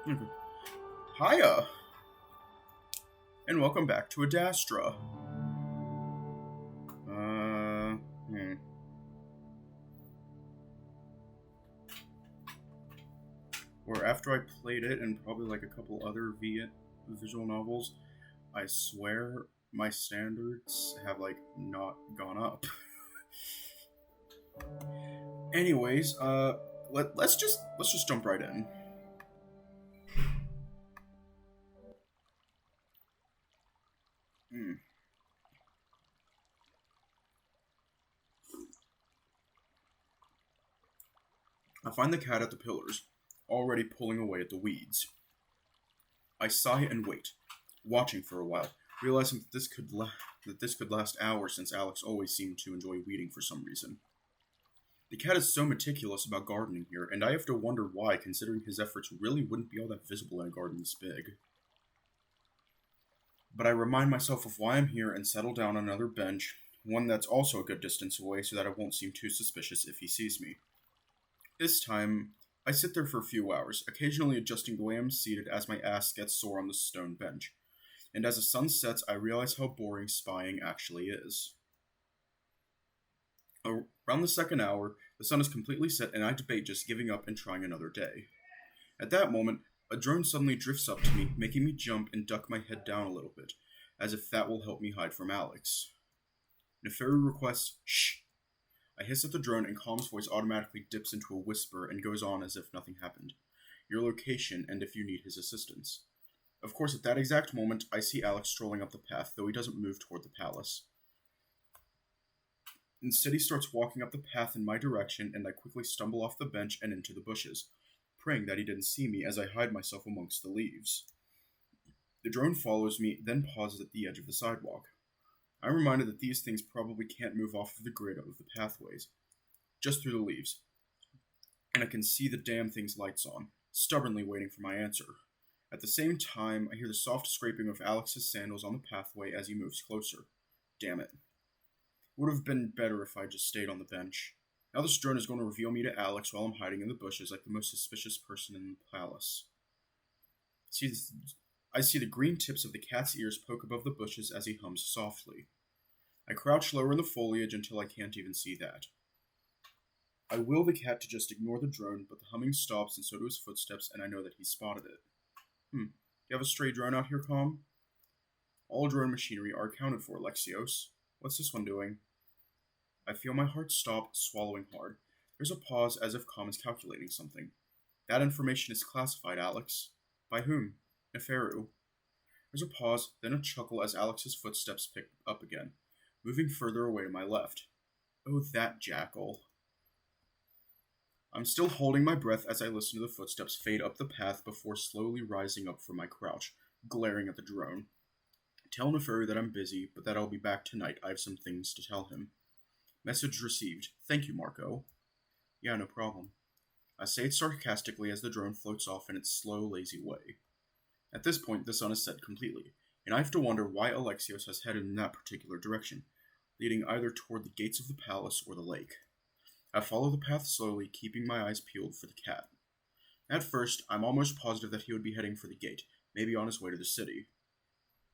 Okay. Hiya, and welcome back to Adastra. Uh, hmm. Where after I played it and probably like a couple other visual novels, I swear my standards have like not gone up. Anyways, let's just jump right in. Hmm. I find the cat at the pillars, already pulling away at the weeds. I sigh and wait, watching for a while, realizing that this could last hours since Alex always seemed to enjoy weeding for some reason. The cat is so meticulous about gardening here, and I have to wonder why, considering his efforts really wouldn't be all that visible in a garden this big. But I remind myself of why I'm here and settle down on another bench, one that's also a good distance away so that I won't seem too suspicious if he sees me. This time, I sit there for a few hours, occasionally adjusting the way I'm seated as my ass gets sore on the stone bench. And as the sun sets, I realize how boring spying actually is. Around the second hour, the sun is completely set, and I debate just giving up and trying another day. At that moment, a drone suddenly drifts up to me, making me jump and duck my head down a little bit, as if that will help me hide from Alex. Nefaru requests, "Shh." I hiss at the drone, and Calm's voice automatically dips into a whisper and goes on as if nothing happened. Your location, and if you need his assistance. Of course, at that exact moment, I see Alex strolling up the path, though he doesn't move toward the palace. Instead, he starts walking up the path in my direction, and I quickly stumble off the bench and into the bushes, praying that he didn't see me as I hide myself amongst the leaves. The drone follows me, then pauses at the edge of the sidewalk. I'm reminded that these things probably can't move off of the grid of the pathways, just through the leaves, and I can see the damn thing's lights on, stubbornly waiting for my answer. At the same time, I hear the soft scraping of Alex's sandals on the pathway as he moves closer. Damn it. Would have been better if I just stayed on the bench. Now this drone is going to reveal me to Alex while I'm hiding in the bushes like the most suspicious person in the palace. See, I see the green tips of the cat's ears poke above the bushes as he hums softly. I crouch lower in the foliage until I can't even see that. I will the cat to just ignore the drone, but the humming stops and so do his footsteps, and I know that he's spotted it. You have a stray drone out here, Calm? All drone machinery are accounted for, Lexios. What's this one doing? I feel my heart stop, swallowing hard. There's a pause as if Calm is calculating something. That information is classified, Alex. By whom? Neferu. There's a pause, then a chuckle as Alex's footsteps pick up again, moving further away to my left. Oh, that jackal. I'm still holding my breath as I listen to the footsteps fade up the path before slowly rising up from my crouch, glaring at the drone. Tell Neferu that I'm busy, but that I'll be back tonight. I have some things to tell him. Message received. Thank you, Marco. Yeah, no problem. I say it sarcastically as the drone floats off in its slow, lazy way. At this point, the sun is set completely, and I have to wonder why Alexios has headed in that particular direction, leading either toward the gates of the palace or the lake. I follow the path slowly, keeping my eyes peeled for the cat. At first, I'm almost positive that he would be heading for the gate, maybe on his way to the city.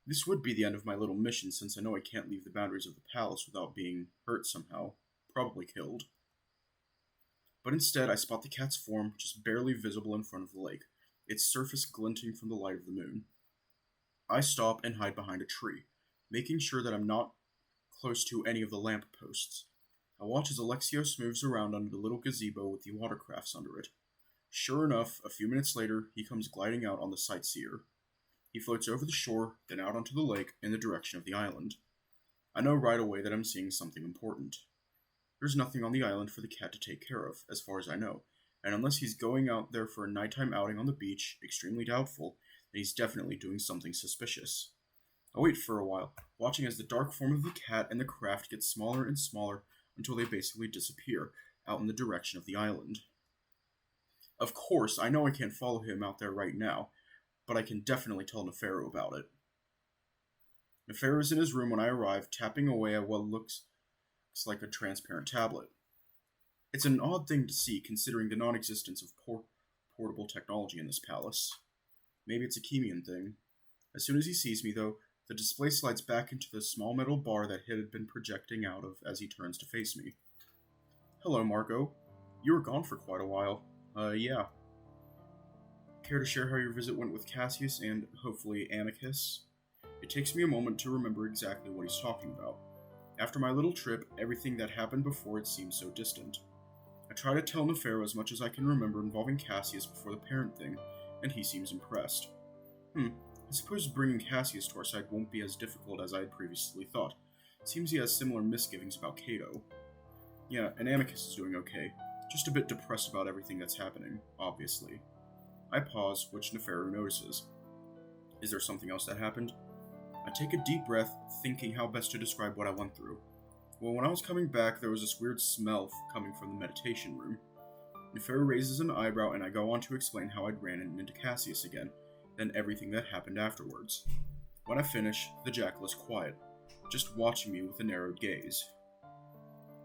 This would be the end of my little mission since I know I can't leave the boundaries of the palace without being hurt somehow, probably killed. But instead, I spot the cat's form just barely visible in front of the lake, its surface glinting from the light of the moon. I stop and hide behind a tree, making sure that I'm not close to any of the lamp posts. I watch as Alexios moves around under the little gazebo with the watercrafts under it. Sure enough, a few minutes later, he comes gliding out on the sightseer. He floats over the shore, then out onto the lake in the direction of the island. I know right away that I'm seeing something important. There's nothing on the island for the cat to take care of, as far as I know, and unless he's going out there for a nighttime outing on the beach, extremely doubtful, then he's definitely doing something suspicious. I wait for a while, watching as the dark form of the cat and the craft gets smaller and smaller until they basically disappear out in the direction of the island. Of course, I know I can't follow him out there right now, but I can definitely tell Neferu about it. Neferu is in his room when I arrive, tapping away at what looks like a transparent tablet. It's an odd thing to see considering the non existence of portable technology in this palace. Maybe it's a Chemian thing. As soon as he sees me, though, the display slides back into the small metal bar that he had been projecting out of as he turns to face me. Hello, Marco. You were gone for quite a while. Yeah. Care to share how your visit went with Cassius and, hopefully, Amicus? It takes me a moment to remember exactly what he's talking about. After my little trip, everything that happened before it seems so distant. I try to tell Nefero as much as I can remember involving Cassius before the parent thing, and he seems impressed. I suppose bringing Cassius to our side won't be as difficult as I had previously thought. Seems he has similar misgivings about Cato. Yeah, and Amicus is doing okay, just a bit depressed about everything that's happening, obviously. I pause, which Nefero notices. Is there something else that happened? I take a deep breath, thinking how best to describe what I went through. Well, when I was coming back, there was this weird smell coming from the meditation room. Nefero raises an eyebrow, and I go on to explain how I'd ran into Cassius again, then everything that happened afterwards. When I finish, the jackal is quiet, just watching me with a narrowed gaze.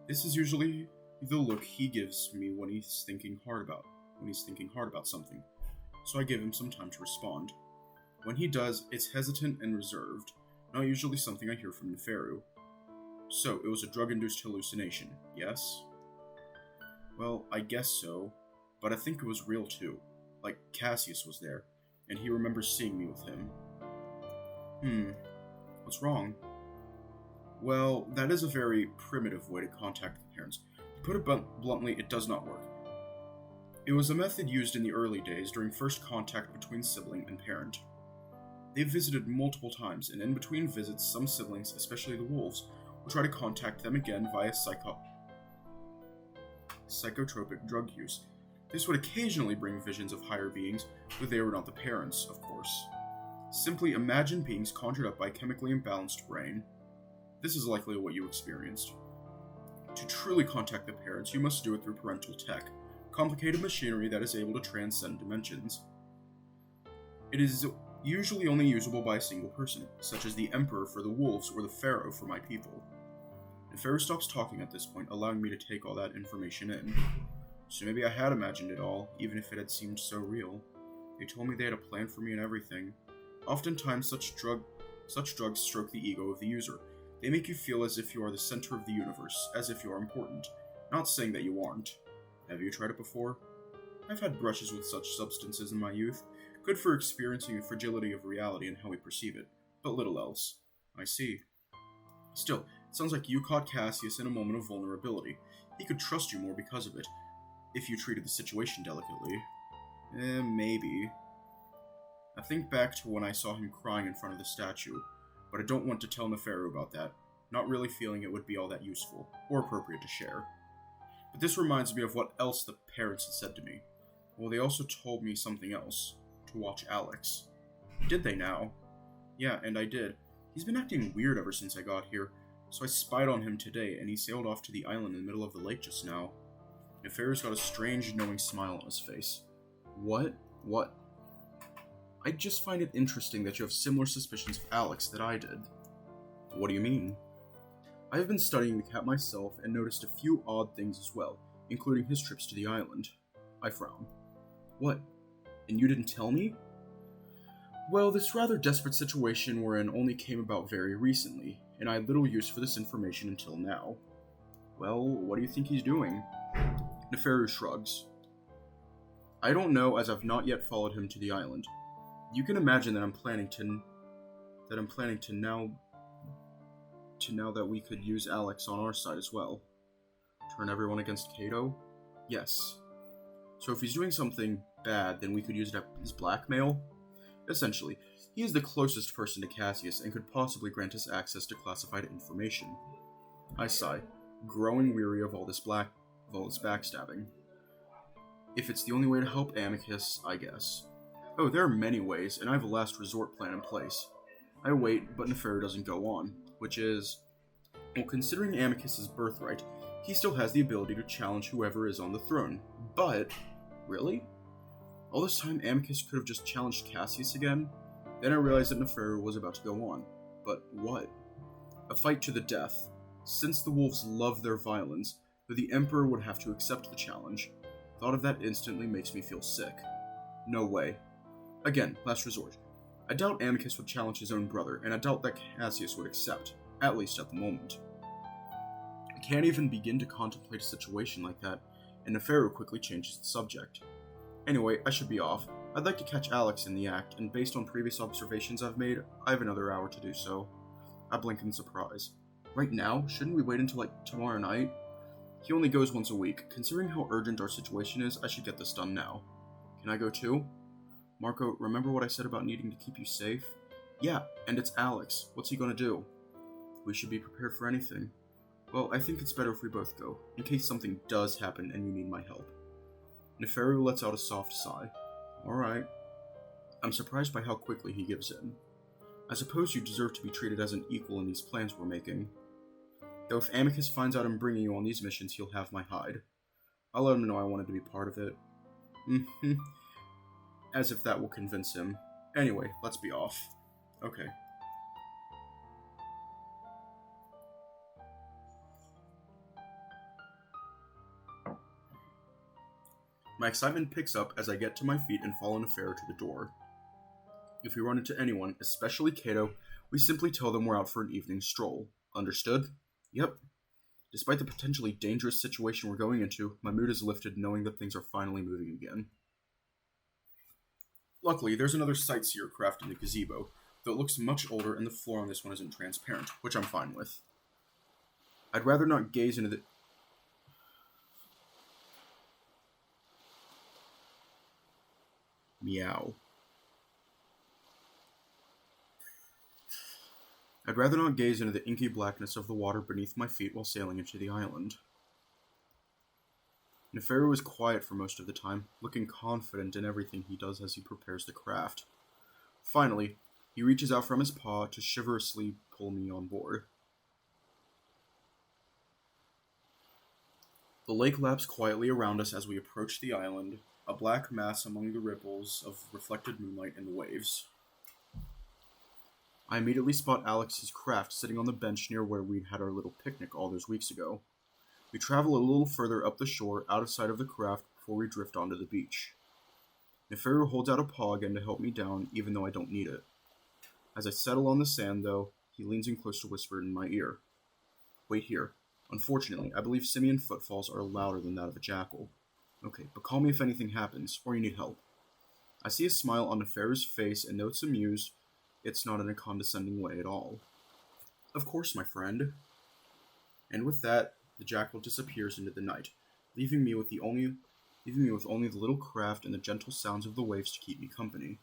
This is usually the look he gives me when he's thinking hard about something, so I give him some time to respond. When he does, it's hesitant and reserved, not usually something I hear from Nefero. So, it was a drug-induced hallucination, yes? Well, I guess so, but I think it was real too. Like, Cassius was there, and he remembers seeing me with him. What's wrong? Well, that is a very primitive way to contact the parents. To put it bluntly, it does not work. It was a method used in the early days during first contact between sibling and parent. They visited multiple times, and in between visits, some siblings, especially the wolves, will try to contact them again via psychotropic drug use. This would occasionally bring visions of higher beings, but they were not the parents, of course. Simply imagine beings conjured up by a chemically imbalanced brain. This is likely what you experienced. To truly contact the parents, you must do it through parental tech, complicated machinery that is able to transcend dimensions. It is usually only usable by a single person, such as the Emperor for the wolves or the Pharaoh for my people. And Pharaoh stops talking at this point, allowing me to take all that information in. So maybe I had imagined it all, even if it had seemed so real. They told me they had a plan for me and everything. Oftentimes, such drugs stroke the ego of the user. They make you feel as if you are the center of the universe, as if you are important. Not saying that you aren't. Have you tried it before? I've had brushes with such substances in my youth. Good for experiencing the fragility of reality and how we perceive it, but little else. I see. Still, it sounds like you caught Cassius in a moment of vulnerability. He could trust you more because of it, if you treated the situation delicately. Maybe. I think back to when I saw him crying in front of the statue, but I don't want to tell Nefero about that, not really feeling it would be all that useful, or appropriate to share. But this reminds me of what else the parents had said to me. Well, they also told me something else. To watch Alex. Did they now? Yeah, and I did. He's been acting weird ever since I got here, so I spied on him today, and he sailed off to the island in the middle of the lake just now. Neferu's got a strange, knowing smile on his face. What? I just find it interesting that you have similar suspicions of Alex that I did. What do you mean? I have been studying the cat myself and noticed a few odd things as well, including his trips to the island. I frown. What? And you didn't tell me? Well, this rather desperate situation we're in only came about very recently, and I had little use for this information until now. Well, what do you think he's doing? Neferu shrugs. I don't know, as I've not yet followed him to the island. You can imagine that I'm planning to now that we could use Alex on our side as well. Turn everyone against Cato? Yes. So if he's doing something bad, then we could use it as blackmail? Essentially, he is the closest person to Cassius and could possibly grant us access to classified information. I sigh, growing weary of all this backstabbing. If it's the only way to help Amicus, I guess. Oh, there are many ways, and I have a last resort plan in place. I wait, but Neferu doesn't go on, which is... Well, considering Amicus's birthright, he still has the ability to challenge whoever is on the throne. But... Really? All this time, Amicus could have just challenged Cassius again? Then I realized that Neferu was about to go on. But what? A fight to the death. Since the wolves love their violence, but the Emperor would have to accept the challenge. Thought of that instantly makes me feel sick. No way. Again, last resort. I doubt Amicus would challenge his own brother, and I doubt that Cassius would accept, at least at the moment. I can't even begin to contemplate a situation like that, and Neferu quickly changes the subject. Anyway, I should be off. I'd like to catch Alex in the act, and based on previous observations I've made, I have another hour to do so. I blink in surprise. Right now? Shouldn't we wait until, tomorrow night? He only goes once a week. Considering how urgent our situation is, I should get this done now. Can I go too? Marco, remember what I said about needing to keep you safe? Yeah, and it's Alex. What's he gonna do? We should be prepared for anything. Well, I think it's better if we both go, in case something does happen and you need my help. Neferu lets out a soft sigh. Alright. I'm surprised by how quickly he gives in. I suppose you deserve to be treated as an equal in these plans we're making. Though if Amicus finds out I'm bringing you on these missions, he'll have my hide. I'll let him know I wanted to be part of it. As if that will convince him. Anyway, let's be off. Okay. My excitement picks up as I get to my feet and follow Neferu to the door. If we run into anyone, especially Cato, we simply tell them we're out for an evening stroll. Understood? Yep. Despite the potentially dangerous situation we're going into, my mood is lifted knowing that things are finally moving again. Luckily, there's another sightseer craft in the gazebo, though it looks much older and the floor on this one isn't transparent, which I'm fine with. I'd rather not gaze into the... Meow. I'd rather not gaze into the inky blackness of the water beneath my feet while sailing into the island. Neferu is quiet for most of the time, looking confident in everything he does as he prepares the craft. Finally, he reaches out from his paw to chivalrously pull me on board. The lake laps quietly around us as we approach the island, a black mass among the ripples of reflected moonlight in the waves. I immediately spot Alex's craft sitting on the bench near where we'd had our little picnic all those weeks ago. We travel a little further up the shore, out of sight of the craft, before we drift onto the beach. Neferu holds out a paw again to help me down, even though I don't need it. As I settle on the sand, though, he leans in close to whisper in my ear. Wait here. Unfortunately, I believe simian footfalls are louder than that of a jackal. Okay, but call me if anything happens, or you need help. I see a smile on Neferu's face and notes amused. It's not in a condescending way at all. Of course, my friend. And with that, the jackal disappears into the night, leaving me with only the little craft and the gentle sounds of the waves to keep me company.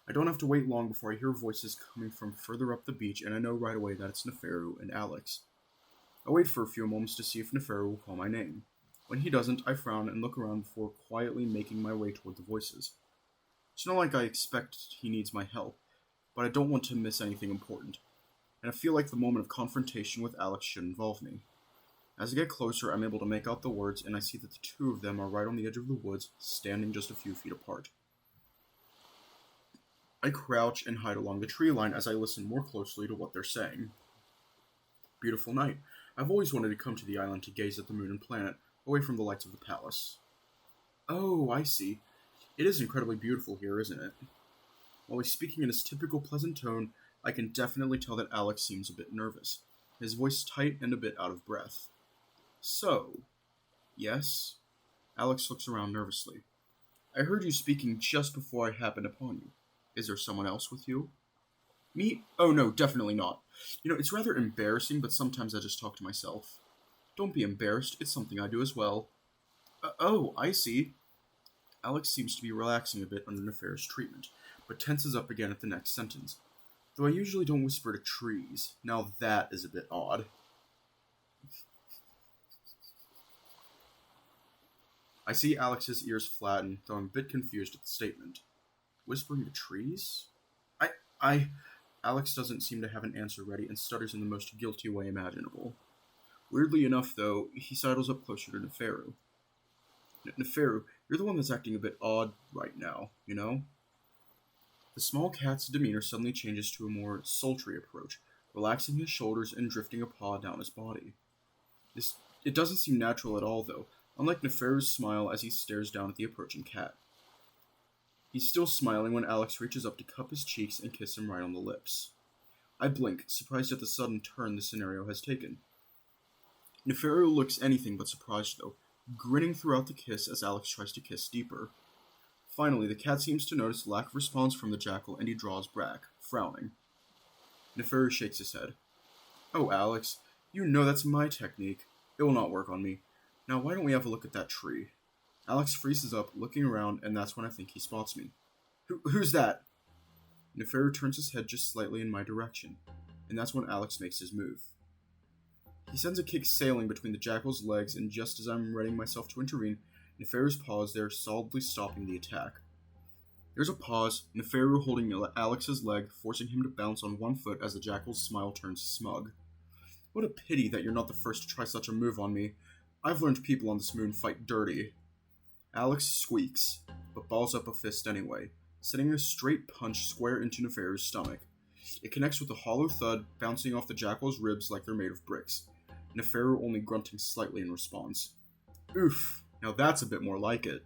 I don't have to wait long before I hear voices coming from further up the beach, and I know right away that it's Neferu and Alex. I wait for a few moments to see if Neferu will call my name. When he doesn't, I frown and look around before quietly making my way toward the voices. It's not like I expect he needs my help, but I don't want to miss anything important, and I feel like the moment of confrontation with Alex should involve me. As I get closer, I'm able to make out the words, and I see that the two of them are right on the edge of the woods, standing just a few feet apart. I crouch and hide along the tree line as I listen more closely to what they're saying. Beautiful night. I've always wanted to come to the island to gaze at the moon and planet, away from the lights of the palace. Oh, I see. It is incredibly beautiful here, isn't it? While he's speaking in his typical pleasant tone, I can definitely tell that Alex seems a bit nervous, his voice tight and a bit out of breath. So, yes? Alex looks around nervously. I heard you speaking just before I happened upon you. Is there someone else with you? Me? Oh no, definitely not. It's rather embarrassing, but sometimes I just talk to myself. Don't be embarrassed, it's something I do as well. Oh, I see. Alex seems to be relaxing a bit under Neferu's treatment, but tenses up again at the next sentence. Though I usually don't whisper to trees, now that is a bit odd. I see Alex's ears flatten, though I'm a bit confused at the statement. Whispering to trees? Alex doesn't seem to have an answer ready and stutters in the most guilty way imaginable. Weirdly enough, though, he sidles up closer to Neferu. Neferu, you're the one that's acting a bit odd right now, you know? The small cat's demeanor suddenly changes to a more sultry approach, relaxing his shoulders and drifting a paw down his body. It doesn't seem natural at all, though, unlike Neferu's smile as he stares down at the approaching cat. He's still smiling when Alex reaches up to cup his cheeks and kiss him right on the lips. I blink, surprised at the sudden turn the scenario has taken. Nefario looks anything but surprised, though, grinning throughout the kiss as Alex tries to kiss deeper. Finally, the cat seems to notice lack of response from the jackal, and he draws back, frowning. Nefario shakes his head. Oh, Alex, you know that's my technique. It will not work on me. Now, why don't we have a look at that tree? Alex freezes up, looking around, and that's when I think he spots me. Who's that? Nefario turns his head just slightly in my direction, and that's when Alex makes his move. He sends a kick sailing between the jackal's legs, and just as I'm readying myself to intervene, Nefario's paws there, solidly stopping the attack. There's a pause, Nefario holding Alex's leg, forcing him to bounce on one foot as the jackal's smile turns smug. What a pity that you're not the first to try such a move on me. I've learned people on this moon fight dirty. Alex squeaks, but balls up a fist anyway, sending a straight punch square into Nefario's stomach. It connects with a hollow thud, bouncing off the jackal's ribs like they're made of bricks, Nefario only grunting slightly in response. Oof, now that's a bit more like it.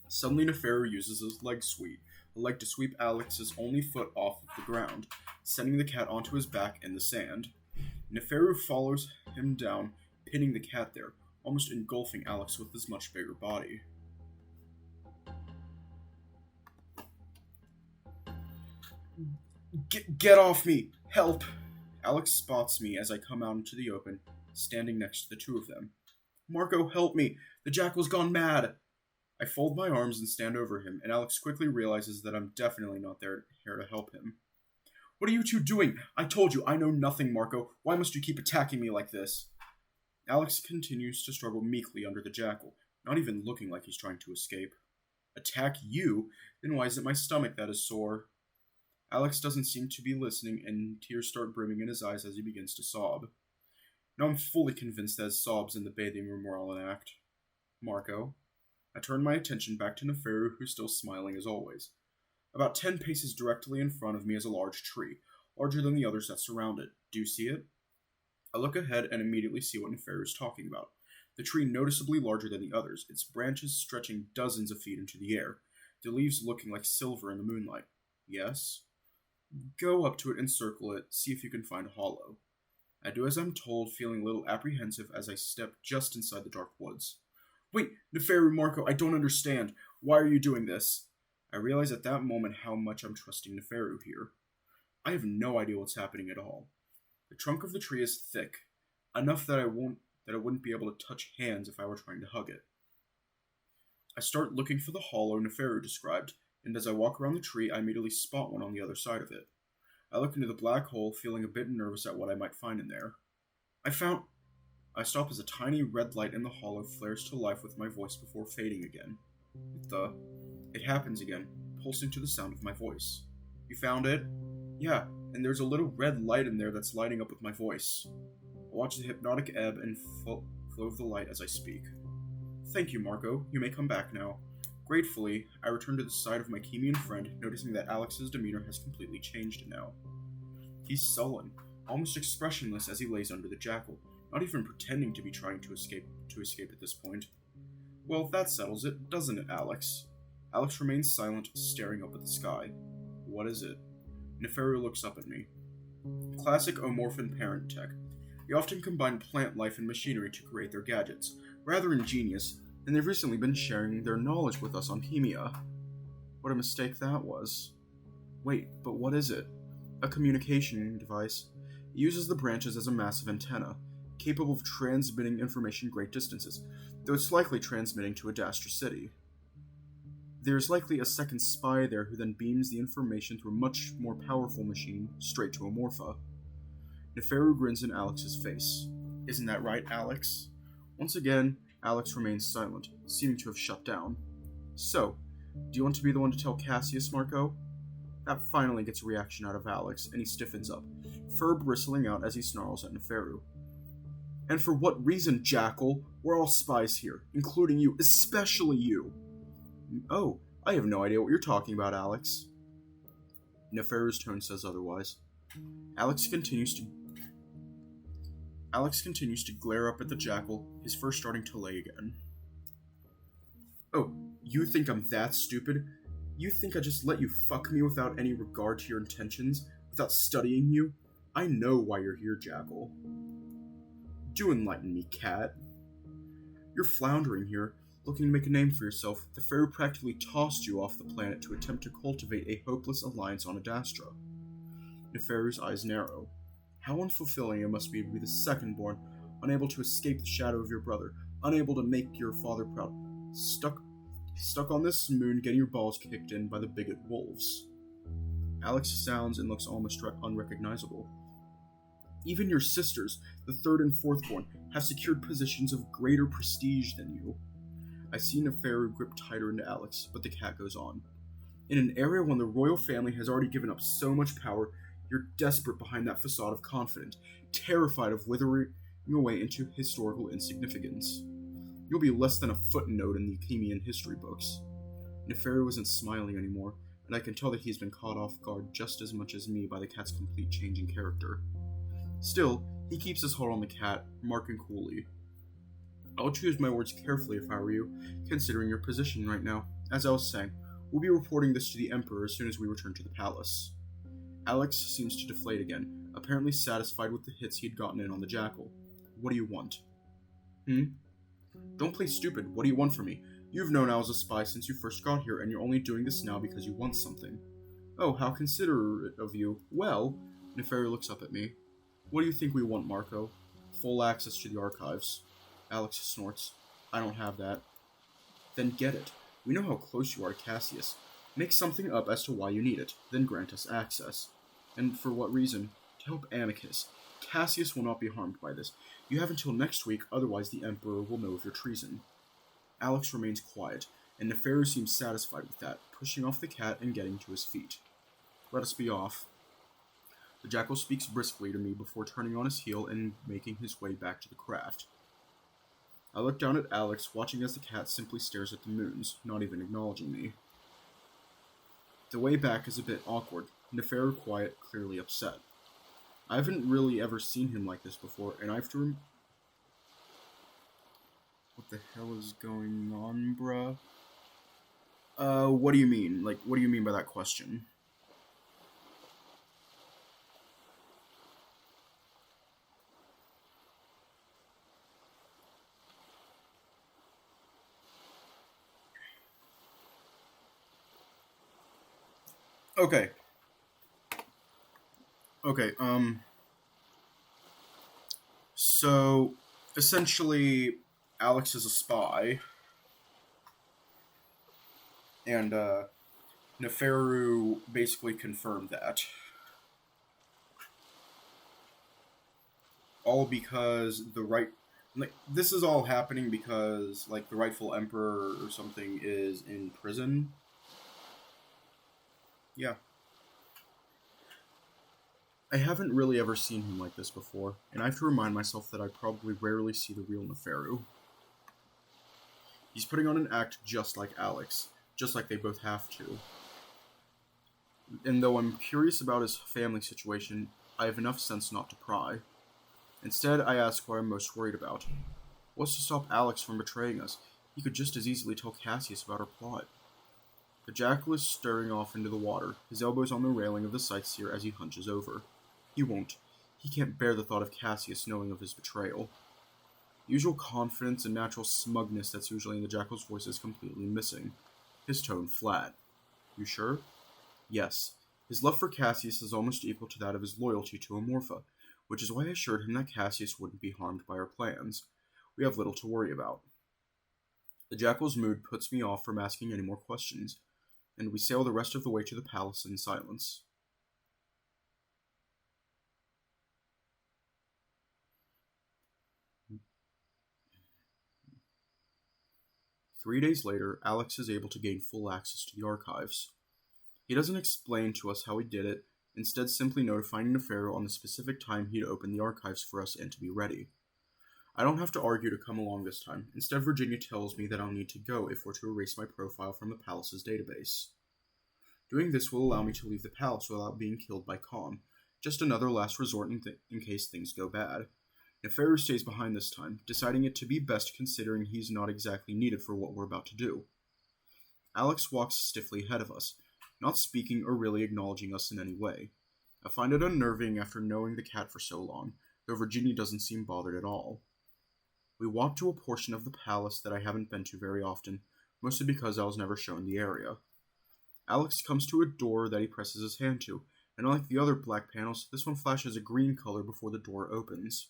Suddenly Nefario uses his leg sweep, a leg to sweep Alex's only foot off of the ground, sending the cat onto his back in the sand. Nefario follows him down, pinning the cat there, almost engulfing Alex with his much bigger body. Get off me! Help! Alex spots me as I come out into the open, standing next to the two of them. Marco, help me! The jackal's gone mad! I fold my arms and stand over him, and Alex quickly realizes that I'm definitely not here to help him. What are you two doing? I told you, I know nothing, Marco. Why must you keep attacking me like this? Alex continues to struggle meekly under the jackal, not even looking like he's trying to escape. Attack you? Then why is it my stomach that is sore? Alex doesn't seem to be listening, and tears start brimming in his eyes as he begins to sob. Now I'm fully convinced that his sobs in the bathing room were all an act. Marco. I turn my attention back to Nefario, who's still smiling as always. About 10 paces directly in front of me is a large tree, larger than the others that surround it. Do you see it? I look ahead and immediately see what Nefario is talking about. The tree noticeably larger than the others, its branches stretching dozens of feet into the air, the leaves looking like silver in the moonlight. Yes? Go up to it and circle it, see if you can find a hollow. I do as I'm told, feeling a little apprehensive as I step just inside the dark woods. Wait, Nefario, Marco, I don't understand. Why are you doing this? I realize at that moment how much I'm trusting Nefario here. I have no idea what's happening at all. The trunk of the tree is thick, enough that I wouldn't be able to touch hands if I were trying to hug it. I start looking for the hollow Nefario described, and as I walk around the tree, I immediately spot one on the other side of it. I look into the black hole, feeling a bit nervous at what I might find in there. I stop as a tiny red light in the hollow flares to life with my voice before fading again. It happens again, pulsing to the sound of my voice. You found it? Yeah, and there's a little red light in there that's lighting up with my voice. I watch the hypnotic ebb and flow of the light as I speak. Thank you, Marco. You may come back now. Gratefully, I return to the side of my Chemian friend, noticing that Alex's demeanor has completely changed now. He's sullen, almost expressionless as he lays under the jackal, not even pretending to be trying to escape at this point. Well, that settles it, doesn't it, Alex? Alex remains silent, staring up at the sky. What is it? Nefario looks up at me. Classic Omorphan parent tech. They often combine plant life and machinery to create their gadgets. Rather ingenious, and they've recently been sharing their knowledge with us on Hemia. What a mistake that was. Wait, but what is it? A communication device. It uses the branches as a massive antenna, capable of transmitting information great distances, though it's likely transmitting to Adastra City. There's likely a second spy there who then beams the information through a much more powerful machine straight to Amorpha. Nefario grins in Alex's face. Isn't that right, Alex? Once again, Alex remains silent, seeming to have shut down. So, do you want to be the one to tell Cassius, Marco? That finally gets a reaction out of Alex, and he stiffens up, fur bristling out as he snarls at Nefario. And for what reason, Jackal? We're all spies here, including you, especially you. Oh, I have no idea what you're talking about, Alex. Nefario's tone says otherwise. Alex continues to glare up at the jackal, his fur starting to lay again. Oh, you think I'm that stupid? You think I just let you fuck me without any regard to your intentions, without studying you? I know why you're here, Jackal. Do enlighten me, cat. You're floundering here, looking to make a name for yourself. The Pharaoh practically tossed you off the planet to attempt to cultivate a hopeless alliance on Adastra. Neferu's eyes narrow. How unfulfilling it must be to be the second-born, unable to escape the shadow of your brother, unable to make your father proud, stuck on this moon getting your balls kicked in by the bigot wolves. Alex sounds and looks almost unrecognizable. Even your sisters, the third and fourth-born, have secured positions of greater prestige than you. I see Neferu grip tighter into Alex, but the cat goes on. In an area when the royal family has already given up so much power, you're desperate behind that facade of confidence, terrified of withering away into historical insignificance. You'll be less than a footnote in the Achaemenid history books. Neferu isn't smiling anymore, and I can tell that he's been caught off guard just as much as me by the cat's complete change in character. Still, he keeps his hold on the cat, remarking coolly, I'll choose my words carefully if I were you, considering your position right now. As I was saying, we'll be reporting this to the Emperor as soon as we return to the palace. Alex seems to deflate again, apparently satisfied with the hits he'd gotten in on the Jackal. What do you want? Don't play stupid. What do you want from me? You've known I was a spy since you first got here, and you're only doing this now because you want something. Oh, how considerate of you. Well, Neferu looks up at me. What do you think we want, Marco? Full access to the archives. Alex snorts. I don't have that. Then get it. We know how close you are to Cassius. Make something up as to why you need it, then grant us access. And for what reason? To help Amicus. Cassius will not be harmed by this. You have until next week, otherwise the Emperor will know of your treason. Alex remains quiet, and Neferu seems satisfied with that, pushing off the cat and getting to his feet. Let us be off. The Jackal speaks briskly to me before turning on his heel and making his way back to the craft. I look down at Alex, watching as the cat simply stares at the moons, not even acknowledging me. The way back is a bit awkward, Neferu quiet, clearly upset. I haven't really ever seen him like this before, and I have to What the hell is going on, bruh? What do you mean? What do you mean by that question? Okay. Okay, so, essentially, Alex is a spy, and, Neferu basically confirmed that. All because this is all happening because, the rightful emperor or something is in prison. Yeah. I haven't really ever seen him like this before, and I have to remind myself that I probably rarely see the real Neferu. He's putting on an act just like Alex, just like they both have to. And though I'm curious about his family situation, I have enough sense not to pry. Instead, I ask what I'm most worried about. What's to stop Alex from betraying us? He could just as easily tell Cassius about our plot. The Jackal is staring off into the water, his elbows on the railing of the sightseer as he hunches over. He won't. He can't bear the thought of Cassius knowing of his betrayal. The usual confidence and natural smugness that's usually in the Jackal's voice is completely missing. His tone flat. You sure? Yes. His love for Cassius is almost equal to that of his loyalty to Amorpha, which is why I assured him that Cassius wouldn't be harmed by our plans. We have little to worry about. The Jackal's mood puts me off from asking any more questions, and we sail the rest of the way to the palace in silence. Three days later, Alex is able to gain full access to the archives. He doesn't explain to us how he did it, instead simply notifying Neferu on the specific time he'd open the archives for us and to be ready. I don't have to argue to come along this time. Instead, Virginia tells me that I'll need to go if we're to erase my profile from the palace's database. Doing this will allow me to leave the palace without being killed by Khan, just another last resort in case things go bad. Neferu stays behind this time, deciding it to be best considering he's not exactly needed for what we're about to do. Alex walks stiffly ahead of us, not speaking or really acknowledging us in any way. I find it unnerving after knowing the cat for so long, though Virginia doesn't seem bothered at all. We walk to a portion of the palace that I haven't been to very often, mostly because I was never shown the area. Alex comes to a door that he presses his hand to, and unlike the other black panels, this one flashes a green color before the door opens.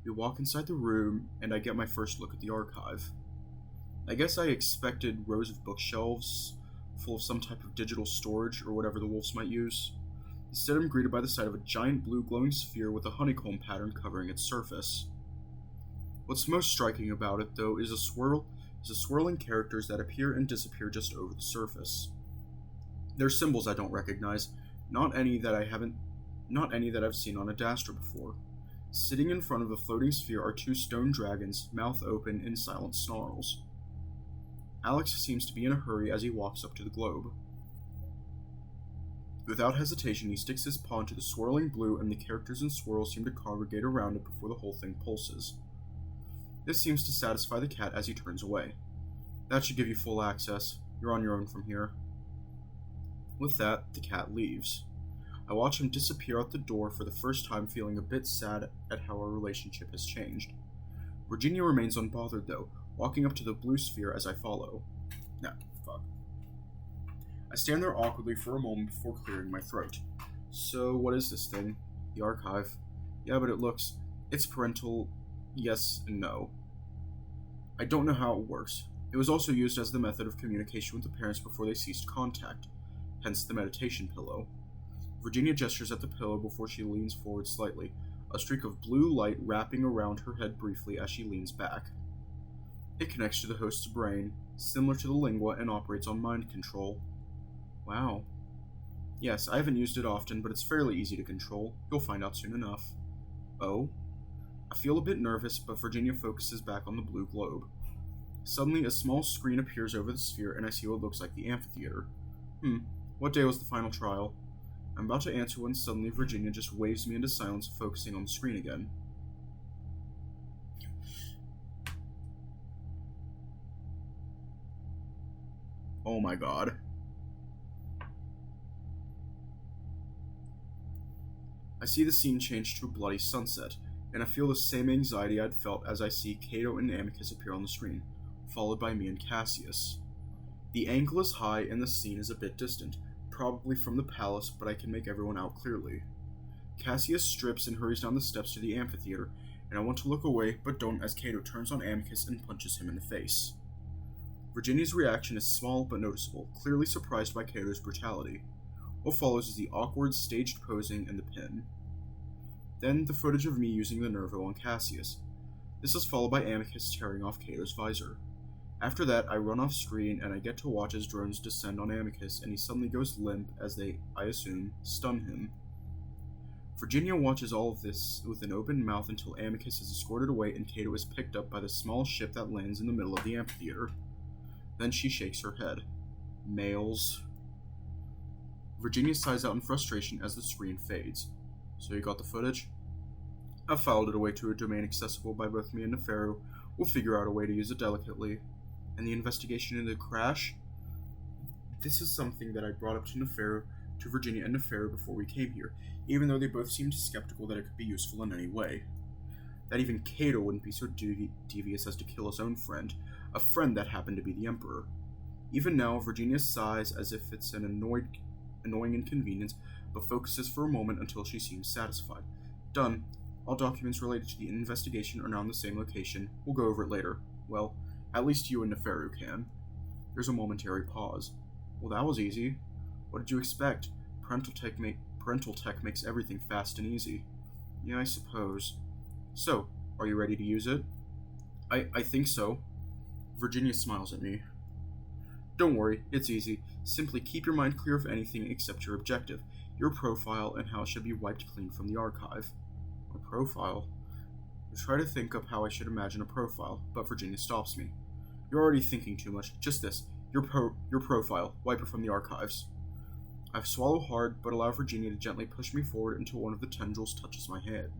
We walk inside the room, and I get my first look at the archive. I guess I expected rows of bookshelves full of some type of digital storage or whatever the wolves might use. Instead, I'm greeted by the sight of a giant blue glowing sphere with a honeycomb pattern covering its surface. What's most striking about it, though, is the swirling characters that appear and disappear just over the surface. They're symbols I don't recognize, not any that I've seen on Adastra before. Sitting in front of the floating sphere are two stone dragons, mouth open in silent snarls. Alex seems to be in a hurry as he walks up to the globe. Without hesitation, he sticks his paw into the swirling blue, and the characters and swirls seem to congregate around it before the whole thing pulses. This seems to satisfy the cat as he turns away. That should give you full access. You're on your own from here. With that, the cat leaves. I watch him disappear out the door for the first time, feeling a bit sad at how our relationship has changed. Virginia remains unbothered, though, walking up to the blue sphere as I follow. Fuck. I stand there awkwardly for a moment before clearing my throat. So, what is this thing? The archive. Yeah, but it's parental, yes and no. I don't know how it works. It was also used as the method of communication with the parents before they ceased contact, hence the meditation pillow. Virginia gestures at the pillow before she leans forward slightly, a streak of blue light wrapping around her head briefly as she leans back. It connects to the host's brain, similar to the lingua, and operates on mind control. Wow. Yes, I haven't used it often, but it's fairly easy to control. You'll find out soon enough. Oh? I feel a bit nervous, but Virginia focuses back on the blue globe. Suddenly, a small screen appears over the sphere, and I see what looks like the amphitheater. What day was the final trial? I'm about to answer when suddenly Virginia just waves me into silence, focusing on the screen again. Oh my god. I see the scene change to a bloody sunset, and I feel the same anxiety I'd felt as I see Cato and Amicus appear on the screen, followed by me and Cassius. The angle is high and the scene is a bit distant, probably from the palace, but I can make everyone out clearly. Cassius strips and hurries down the steps to the amphitheater, and I want to look away, but don't as Cato turns on Amicus and punches him in the face. Virginia's reaction is small but noticeable, clearly surprised by Cato's brutality. What follows is the awkward, staged posing and the pin. Then, the footage of me using the Nervo on Cassius. This is followed by Amicus tearing off Cato's visor. After that, I run off screen and I get to watch as drones descend on Amicus and he suddenly goes limp as they, I assume, stun him. Virginia watches all of this with an open mouth until Amicus is escorted away and Cato is picked up by the small ship that lands in the middle of the amphitheater. Then she shakes her head. Males. Virginia sighs out in frustration as the screen fades. So you got the footage? I've filed it away to a domain accessible by both me and Neferu. We'll figure out a way to use it delicately. And the investigation into the crash? This is something that I brought up to Virginia and Neferu before we came here, even though they both seemed skeptical that it could be useful in any way. That even Cato wouldn't be so devious as to kill his own friend, a friend that happened to be the Emperor. Even now, Virginia sighs as if it's an annoying inconvenience, but focuses for a moment until she seems satisfied. Done. All documents related to the investigation are now in the same location. We'll go over it later. Well, at least you and Neferu can. There's a momentary pause. Well, that was easy. What did you expect? Parental tech makes everything fast and easy. Yeah, I suppose. So, are you ready to use it? I think so. Virginia smiles at me. Don't worry, it's easy. Simply keep your mind clear of anything except your objective, your profile, and how it should be wiped clean from the archive. A profile? I try to think of how I should imagine a profile, but Virginia stops me. You're already thinking too much. Just this. Your profile. Wipe it from the archives. I swallow hard, but allow Virginia to gently push me forward until one of the tendrils touches my head.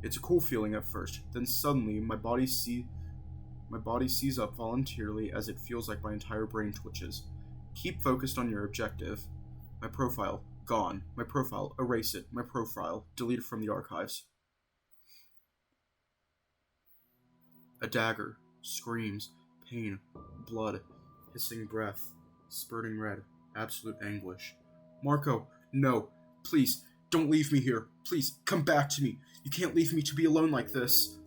It's a cool feeling at first, then suddenly my body My body seizes up voluntarily as it feels like my entire brain twitches. Keep focused on your objective. My profile, gone. My profile, erase it. My profile, delete it from the archives. A dagger, screams, pain, blood, hissing breath, spurting red, absolute anguish. Marco, no, please, don't leave me here. Please, come back to me. You can't leave me to be alone like this.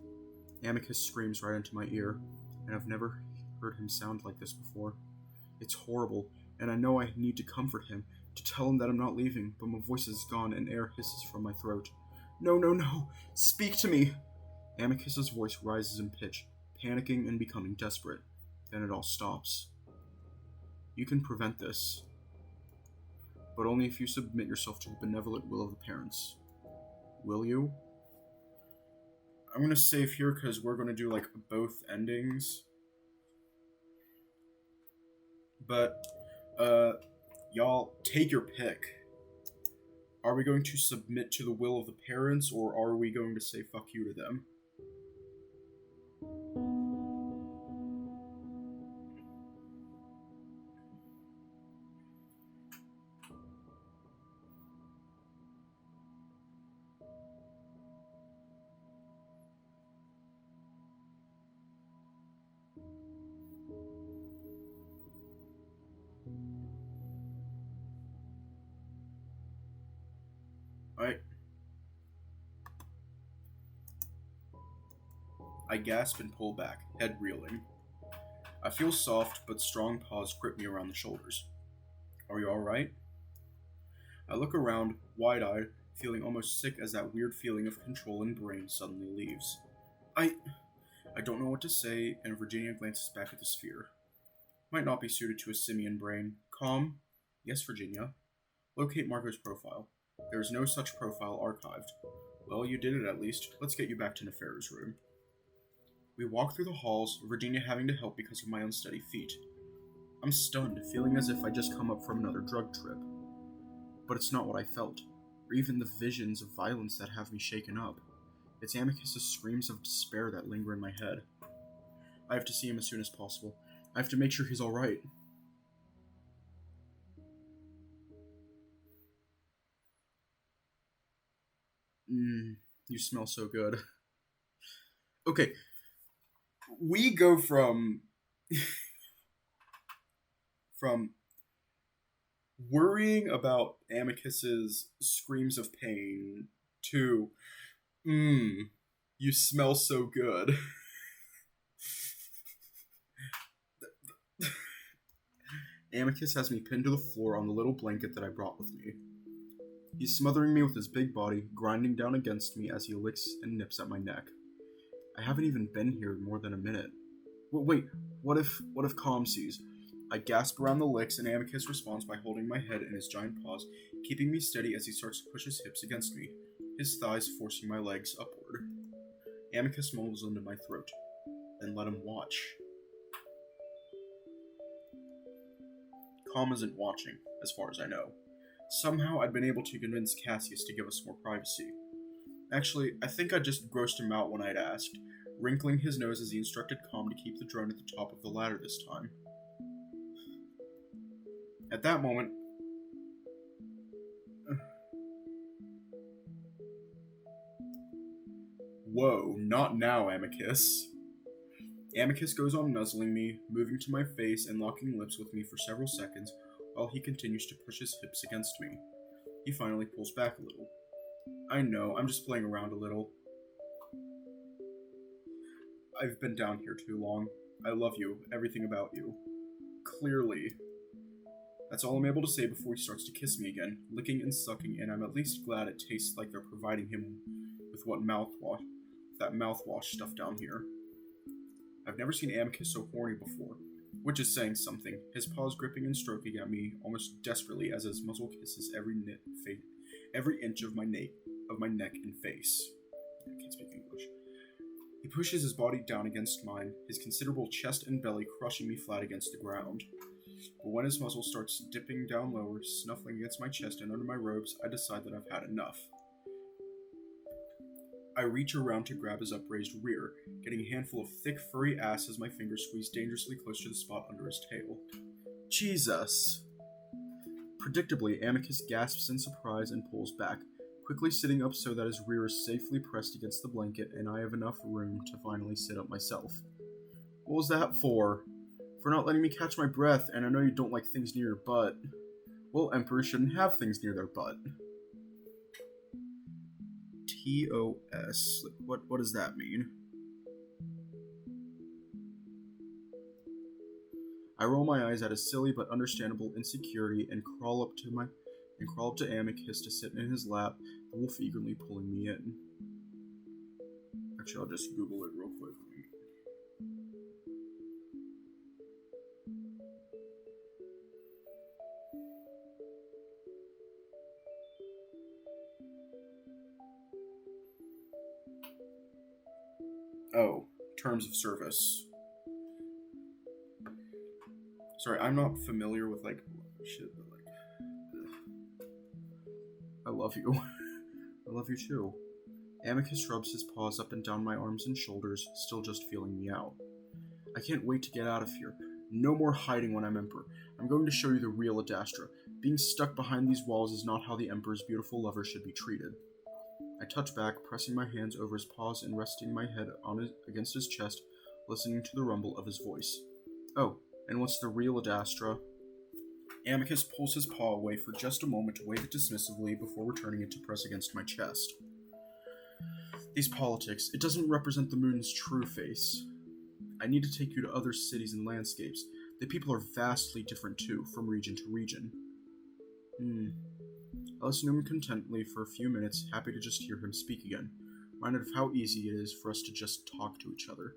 Amicus screams right into my ear, and I've never heard him sound like this before. It's horrible, and I know I need to comfort him, to tell him that I'm not leaving, but my voice is gone and air hisses from my throat. No, no, no, speak to me. Amicus's voice rises in pitch, panicking and becoming desperate. Then it all stops. You can prevent this, but only if you submit yourself to the benevolent will of the parents. Will you? I'm going to save here because we're going to do, both endings. But, y'all, take your pick. Are we going to submit to the will of the parents, or are we going to say fuck you to them? I gasp and pull back, head reeling. I feel soft but strong paws grip me around the shoulders. Are you alright? I look around, wide-eyed, feeling almost sick as that weird feeling of control and brain suddenly leaves. I don't know what to say, and Virginia glances back at the sphere. Might not be suited to a simian brain. Calm? Yes, Virginia. Locate Marco's profile. There is no such profile archived. Well, you did it at least. Let's get you back to Neferu's room. We walk through the halls, Virginia having to help because of my unsteady feet. I'm stunned, feeling as if I'd just come up from another drug trip. But it's not what I felt, or even the visions of violence that have me shaken up. It's Amicus's screams of despair that linger in my head. I have to see him as soon as possible. I have to make sure he's alright. You smell so good. Okay. We go from worrying about Amicus's screams of pain to you smell so good. Amicus has me pinned to the floor on the little blanket that I brought with me. He's smothering me with his big body, grinding down against me as he licks and nips at my neck. I haven't even been here more than a minute. Wait, what if Calm sees? I gasp around the licks, and Amicus responds by holding my head in his giant paws, keeping me steady as he starts to push his hips against me, his thighs forcing my legs upward. Amicus mumbles into my throat. Then let him watch. Calm isn't watching, as far as I know. Somehow I'd been able to convince Cassius to give us more privacy. Actually, I think I just grossed him out when I'd asked, wrinkling his nose as he instructed Calm to keep the drone at the top of the ladder this time. At that moment, whoa, not now, Amicus. Amicus goes on nuzzling me, moving to my face and locking lips with me for several seconds while he continues to push his hips against me. He finally pulls back a little. I know, I'm just playing around a little. I've been down here too long. I love you, everything about you. Clearly. That's all I'm able to say before he starts to kiss me again, licking and sucking, and I'm at least glad it tastes like they're providing him with that mouthwash stuff down here. I've never seen Amicus so horny before, which is saying something, his paws gripping and stroking at me almost desperately as his muzzle kisses every inch of my neck and face. I can't speak English. He pushes his body down against mine, his considerable chest and belly crushing me flat against the ground. But when his muzzle starts dipping down lower, snuffling against my chest and under my robes, I decide that I've had enough. I reach around to grab his upraised rear, getting a handful of thick, furry ass as my fingers squeeze dangerously close to the spot under his tail. Jesus! Predictably, Amicus gasps in surprise and pulls back, quickly sitting up so that his rear is safely pressed against the blanket and I have enough room to finally sit up myself. What was that for? For not letting me catch my breath, and I know you don't like things near your butt. Well, emperors shouldn't have things near their butt. TOS. What does that mean? I roll my eyes at his silly but understandable insecurity and crawl up to Amicus to sit in his lap, the wolf eagerly pulling me in. Actually, I'll just Google it real quick. Oh, terms of service. Sorry, I'm not familiar with, shit, but, I love you. I love you too. Amicus rubs his paws up and down my arms and shoulders, still just feeling me out. I can't wait to get out of here. No more hiding when I'm Emperor. I'm going to show you the real Adastra. Being stuck behind these walls is not how the Emperor's beautiful lover should be treated. I touch back, pressing my hands over his paws and resting my head against his chest, listening to the rumble of his voice. Oh, and what's the real Adastra? Amicus pulls his paw away for just a moment to wave it dismissively before returning it to press against my chest. These politics, it doesn't represent the moon's true face. I need to take you to other cities and landscapes. The people are vastly different too, from region to region. I listened to him contentedly for a few minutes, happy to just hear him speak again, reminded of how easy it is for us to just talk to each other.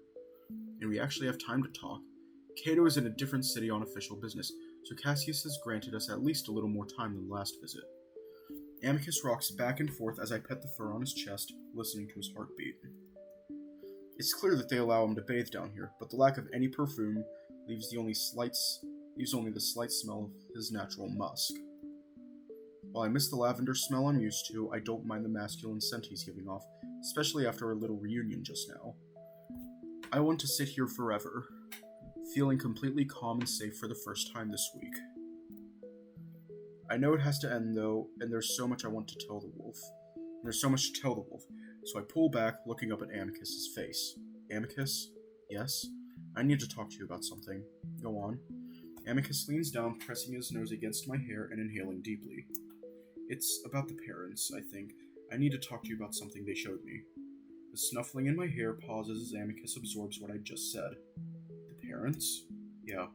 And we actually have time to talk. Cato is in a different city on official business, so Cassius has granted us at least a little more time than the last visit. Amicus rocks back and forth as I pet the fur on his chest, listening to his heartbeat. It's clear that they allow him to bathe down here, but the lack of any perfume leaves only the slight smell of his natural musk. While I miss the lavender smell I'm used to, I don't mind the masculine scent he's giving off, especially after our little reunion just now. I want to sit here forever, feeling completely calm and safe for the first time this week. I know it has to end though, and there's so much I want to tell the wolf. So I pull back, looking up at Amicus's face. Amicus? Yes? I need to talk to you about something. Go on. Amicus leans down, pressing his nose against my hair and inhaling deeply. It's about the parents, I think. I need to talk to you about something they showed me. The snuffling in my hair pauses as Amicus absorbs what I just said. The parents? Yeah.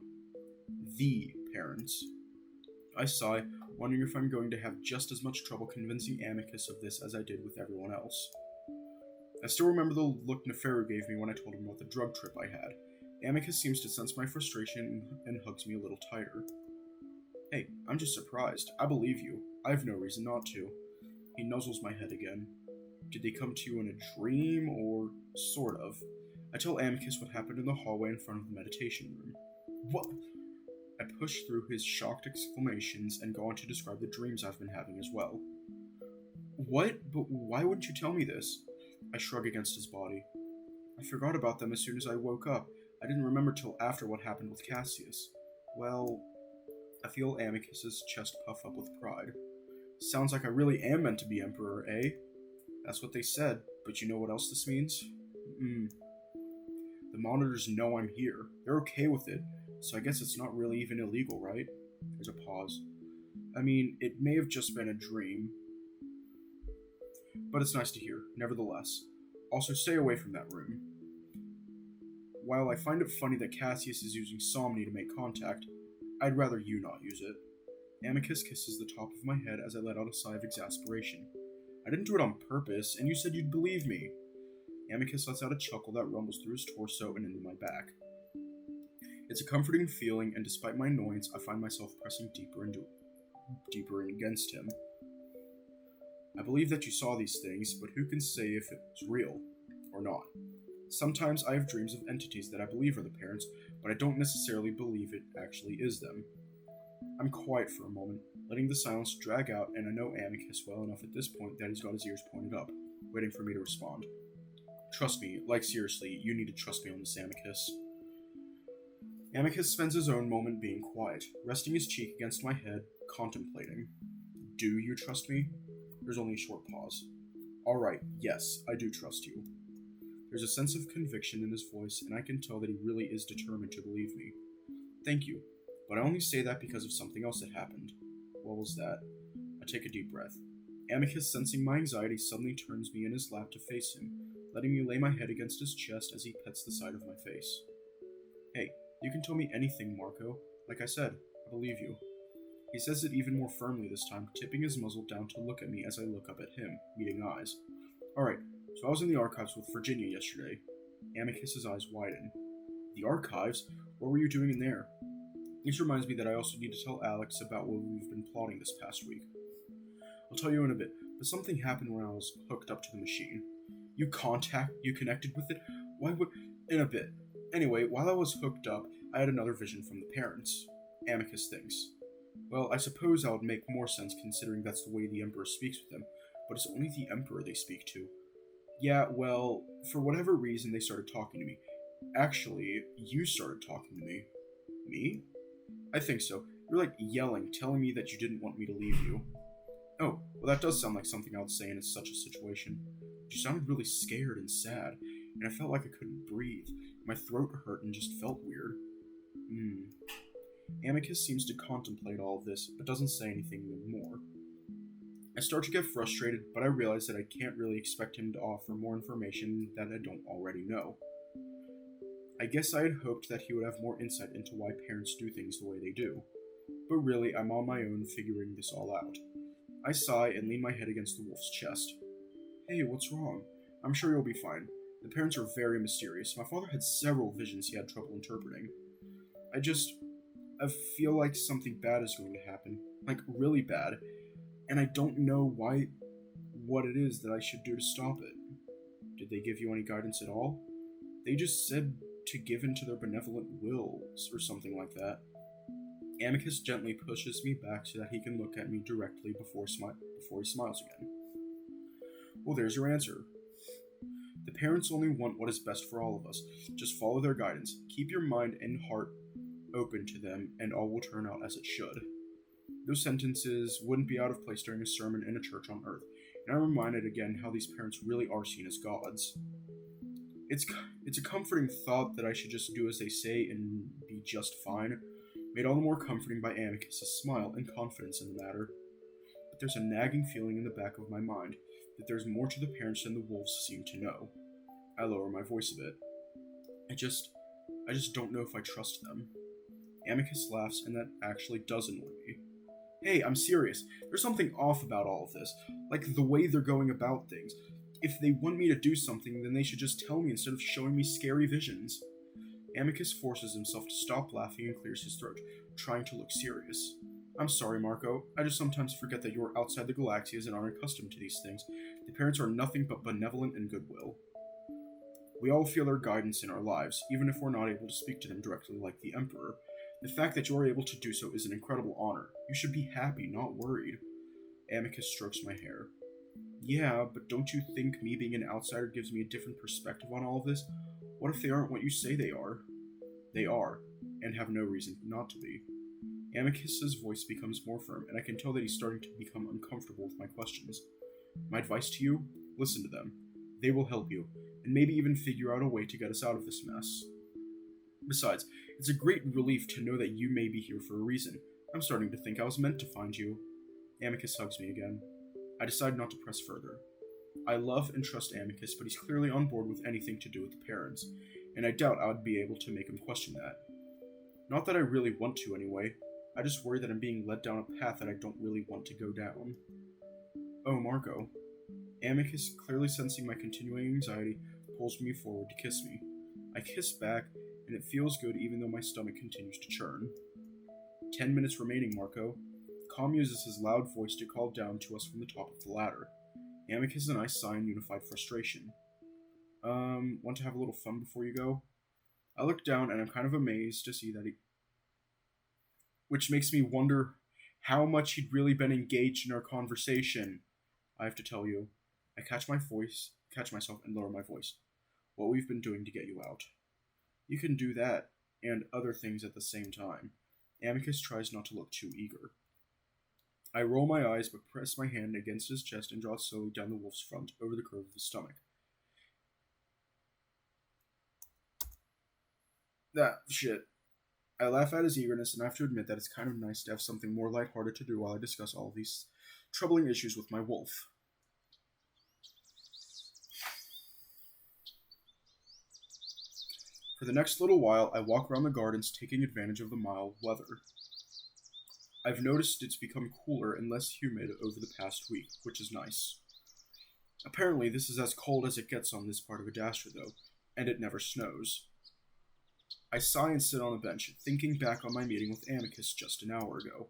The parents. I sigh, wondering if I'm going to have just as much trouble convincing Amicus of this as I did with everyone else. I still remember the look Neferu gave me when I told him about the drug trip I had. Amicus seems to sense my frustration and hugs me a little tighter. Hey, I'm just surprised. I believe you. I have no reason not to. He nuzzles my head again. Did they come to you in a dream, or sort of? I tell Amicus what happened in the hallway in front of the meditation room. What? I push through his shocked exclamations and go on to describe the dreams I've been having as well. What? But why wouldn't you tell me this? I shrug against his body. I forgot about them as soon as I woke up. I didn't remember till after what happened with Cassius. Well, I feel Amicus's chest puff up with pride. Sounds like I really am meant to be Emperor, eh? That's what they said, but you know what else this means? The monitors know I'm here. They're okay with it, so I guess it's not really even illegal, right? There's a pause. I mean, it may have just been a dream, but it's nice to hear, nevertheless. Also, stay away from that room. While I find it funny that Cassius is using Somni to make contact, I'd rather you not use it. Amicus kisses the top of my head as I let out a sigh of exasperation. I didn't do it on purpose, and you said you'd believe me. Amicus lets out a chuckle that rumbles through his torso and into my back. It's a comforting feeling, and despite my annoyance, I find myself pressing deeper in against him. I believe that you saw these things, but who can say if it's real or not? Sometimes I have dreams of entities that I believe are the parents, but I don't necessarily believe it actually is them. I'm quiet for a moment, letting the silence drag out, and I know Amicus well enough at this point that he's got his ears pointed up, waiting for me to respond. Trust me, like seriously, you need to trust me on this, Amicus. Amicus spends his own moment being quiet, resting his cheek against my head, contemplating. Do you trust me? There's only a short pause. Alright, yes, I do trust you. There's a sense of conviction in his voice, and I can tell that he really is determined to believe me. Thank you, but I only say that because of something else that happened. What was that? I take a deep breath. Amicus, sensing my anxiety, suddenly turns me in his lap to face him, letting me lay my head against his chest as he pets the side of my face. Hey, you can tell me anything, Marco. Like I said, I believe you. He says it even more firmly this time, tipping his muzzle down to look at me as I look up at him, meeting eyes. Alright, so I was in the archives with Virginia yesterday. Amicus's eyes widen. The archives? What were you doing in there? This reminds me that I also need to tell Alex about what we've been plotting this past week. I'll tell you in a bit, but something happened when I was hooked up to the machine. You connected with it? Why would... In a bit. Anyway, while I was hooked up, I had another vision from the parents. Amicus thinks. Well, I suppose that would make more sense considering that's the way the Emperor speaks with them, but it's only the Emperor they speak to. Yeah, well, for whatever reason they started talking to me. Actually, you started talking to me. Me? I think so. You're like yelling, telling me that you didn't want me to leave you. Oh, well that does sound like something I would say in such a situation. You sounded really scared and sad, and I felt like I couldn't breathe. My throat hurt and just felt weird. Amicus seems to contemplate all of this, but doesn't say anything more. I start to get frustrated, but I realize that I can't really expect him to offer more information that I don't already know. I guess I had hoped that he would have more insight into why parents do things the way they do. But really, I'm on my own figuring this all out. I sigh and lean my head against the wolf's chest. Hey, what's wrong? I'm sure you'll be fine. The parents are very mysterious. My father had several visions he had trouble interpreting. I feel like something bad is going to happen. Like, really bad. And I don't know what it is that I should do to stop it. Did they give you any guidance at all? They just said to give in to their benevolent wills, or something like that. Amicus gently pushes me back so that he can look at me directly before he smiles again. Well, there's your answer. The parents only want what is best for all of us. Just follow their guidance. Keep your mind and heart open to them, and all will turn out as it should. Those sentences wouldn't be out of place during a sermon in a church on earth, and I'm reminded again how these parents really are seen as gods. It's a comforting thought that I should just do as they say and be just fine, made all the more comforting by Amicus' smile and confidence in the matter. But there's a nagging feeling in the back of my mind that there's more to the parents than the wolves seem to know. I lower my voice a bit. I just don't know if I trust them. Amicus laughs, and that actually does annoy me. Hey, I'm serious. There's something off about all of this, like the way they're going about things. If they want me to do something, then they should just tell me instead of showing me scary visions. Amicus forces himself to stop laughing and clears his throat, trying to look serious. I'm sorry, Marco. I just sometimes forget that you're outside the Galaxias and aren't accustomed to these things. The parents are nothing but benevolent and goodwill. We all feel their guidance in our lives, even if we're not able to speak to them directly like the Emperor. The fact that you're able to do so is an incredible honor. You should be happy, not worried. Amicus strokes my hair. Yeah, but don't you think me being an outsider gives me a different perspective on all of this? What if they aren't what you say they are? They are, and have no reason not to be. Amicus's voice becomes more firm, and I can tell that he's starting to become uncomfortable with my questions. My advice to you? Listen to them. They will help you, and maybe even figure out a way to get us out of this mess. Besides, it's a great relief to know that you may be here for a reason. I'm starting to think I was meant to find you. Amicus hugs me again. I decide not to press further. I love and trust Amicus, but he's clearly on board with anything to do with the parents, and I doubt I would be able to make him question that. Not that I really want to anyway. I just worry that I'm being led down a path that I don't really want to go down. Oh, Marco. Amicus, clearly sensing my continuing anxiety, pulls me forward to kiss me. I kiss back, and it feels good even though my stomach continues to churn. 10 minutes remaining, Marco. Com uses his loud voice to call down to us from the top of the ladder. Amicus and I sigh in unified frustration. Want to have a little fun before you go? I look down and I'm kind of amazed to see that which makes me wonder how much he'd really been engaged in our conversation. I have to tell you, I catch myself, and lower my voice. What we've been doing to get you out. You can do that, and other things at the same time. Amicus tries not to look too eager. I roll my eyes but press my hand against his chest and draw slowly down the wolf's front over the curve of his stomach. That shit. I laugh at his eagerness and I have to admit that it's kind of nice to have something more lighthearted to do while I discuss all these troubling issues with my wolf. For the next little while, I walk around the gardens taking advantage of the mild weather. I've noticed it's become cooler and less humid over the past week, which is nice. Apparently, this is as cold as it gets on this part of Adastra, though, and it never snows. I sigh and sit on a bench, thinking back on my meeting with Amicus just an hour ago.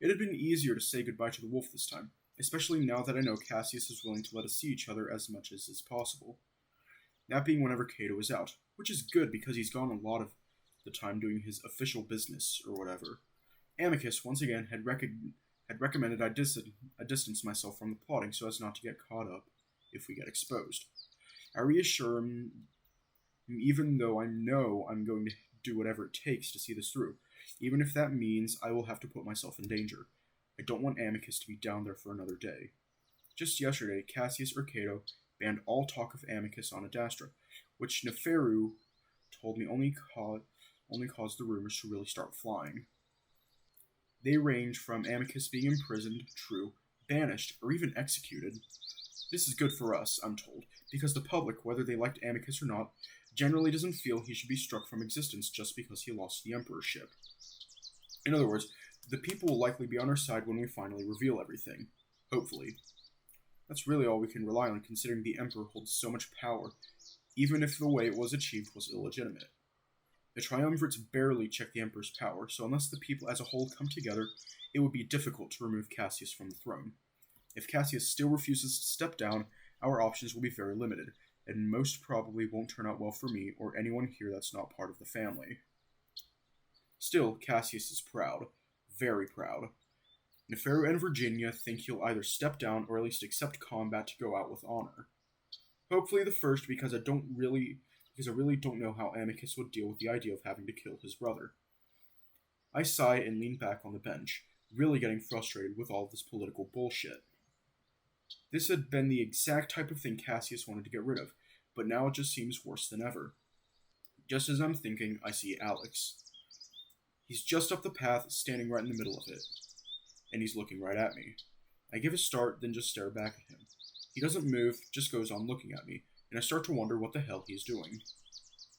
It had been easier to say goodbye to the wolf this time, especially now that I know Cassius is willing to let us see each other as much as is possible. That being whenever Cato is out, which is good because he's gone a lot of the time doing his official business or whatever. Amicus, once again, had recommended I distance myself from the plotting so as not to get caught up if we get exposed. I reassure him, even though I know I'm going to do whatever it takes to see this through, even if that means I will have to put myself in danger. I don't want Amicus to be down there for another day. Just yesterday, Cassius or Cato banned all talk of Amicus on Adastra, which Neferu told me only caused the rumors to really start flying. They range from Amicus being imprisoned, true, banished, or even executed. This is good for us, I'm told, because the public, whether they liked Amicus or not, generally doesn't feel he should be struck from existence just because he lost the emperorship. In other words, the people will likely be on our side when we finally reveal everything. Hopefully. That's really all we can rely on, considering the emperor holds so much power, even if the way it was achieved was illegitimate. The triumvirates barely check the emperor's power, so unless the people as a whole come together, it would be difficult to remove Cassius from the throne. If Cassius still refuses to step down, our options will be very limited, and most probably won't turn out well for me or anyone here that's not part of the family. Still, Cassius is proud. Very proud. Neferu and Virginia think he'll either step down or at least accept combat to go out with honor. Hopefully the first, because I really don't know how Amicus would deal with the idea of having to kill his brother. I sigh and lean back on the bench, really getting frustrated with all this political bullshit. This had been the exact type of thing Cassius wanted to get rid of, but now it just seems worse than ever. Just as I'm thinking, I see Alex. He's just up the path, standing right in the middle of it, and he's looking right at me. I give a start, then just stare back at him. He doesn't move, just goes on looking at me, and I start to wonder what the hell he's doing.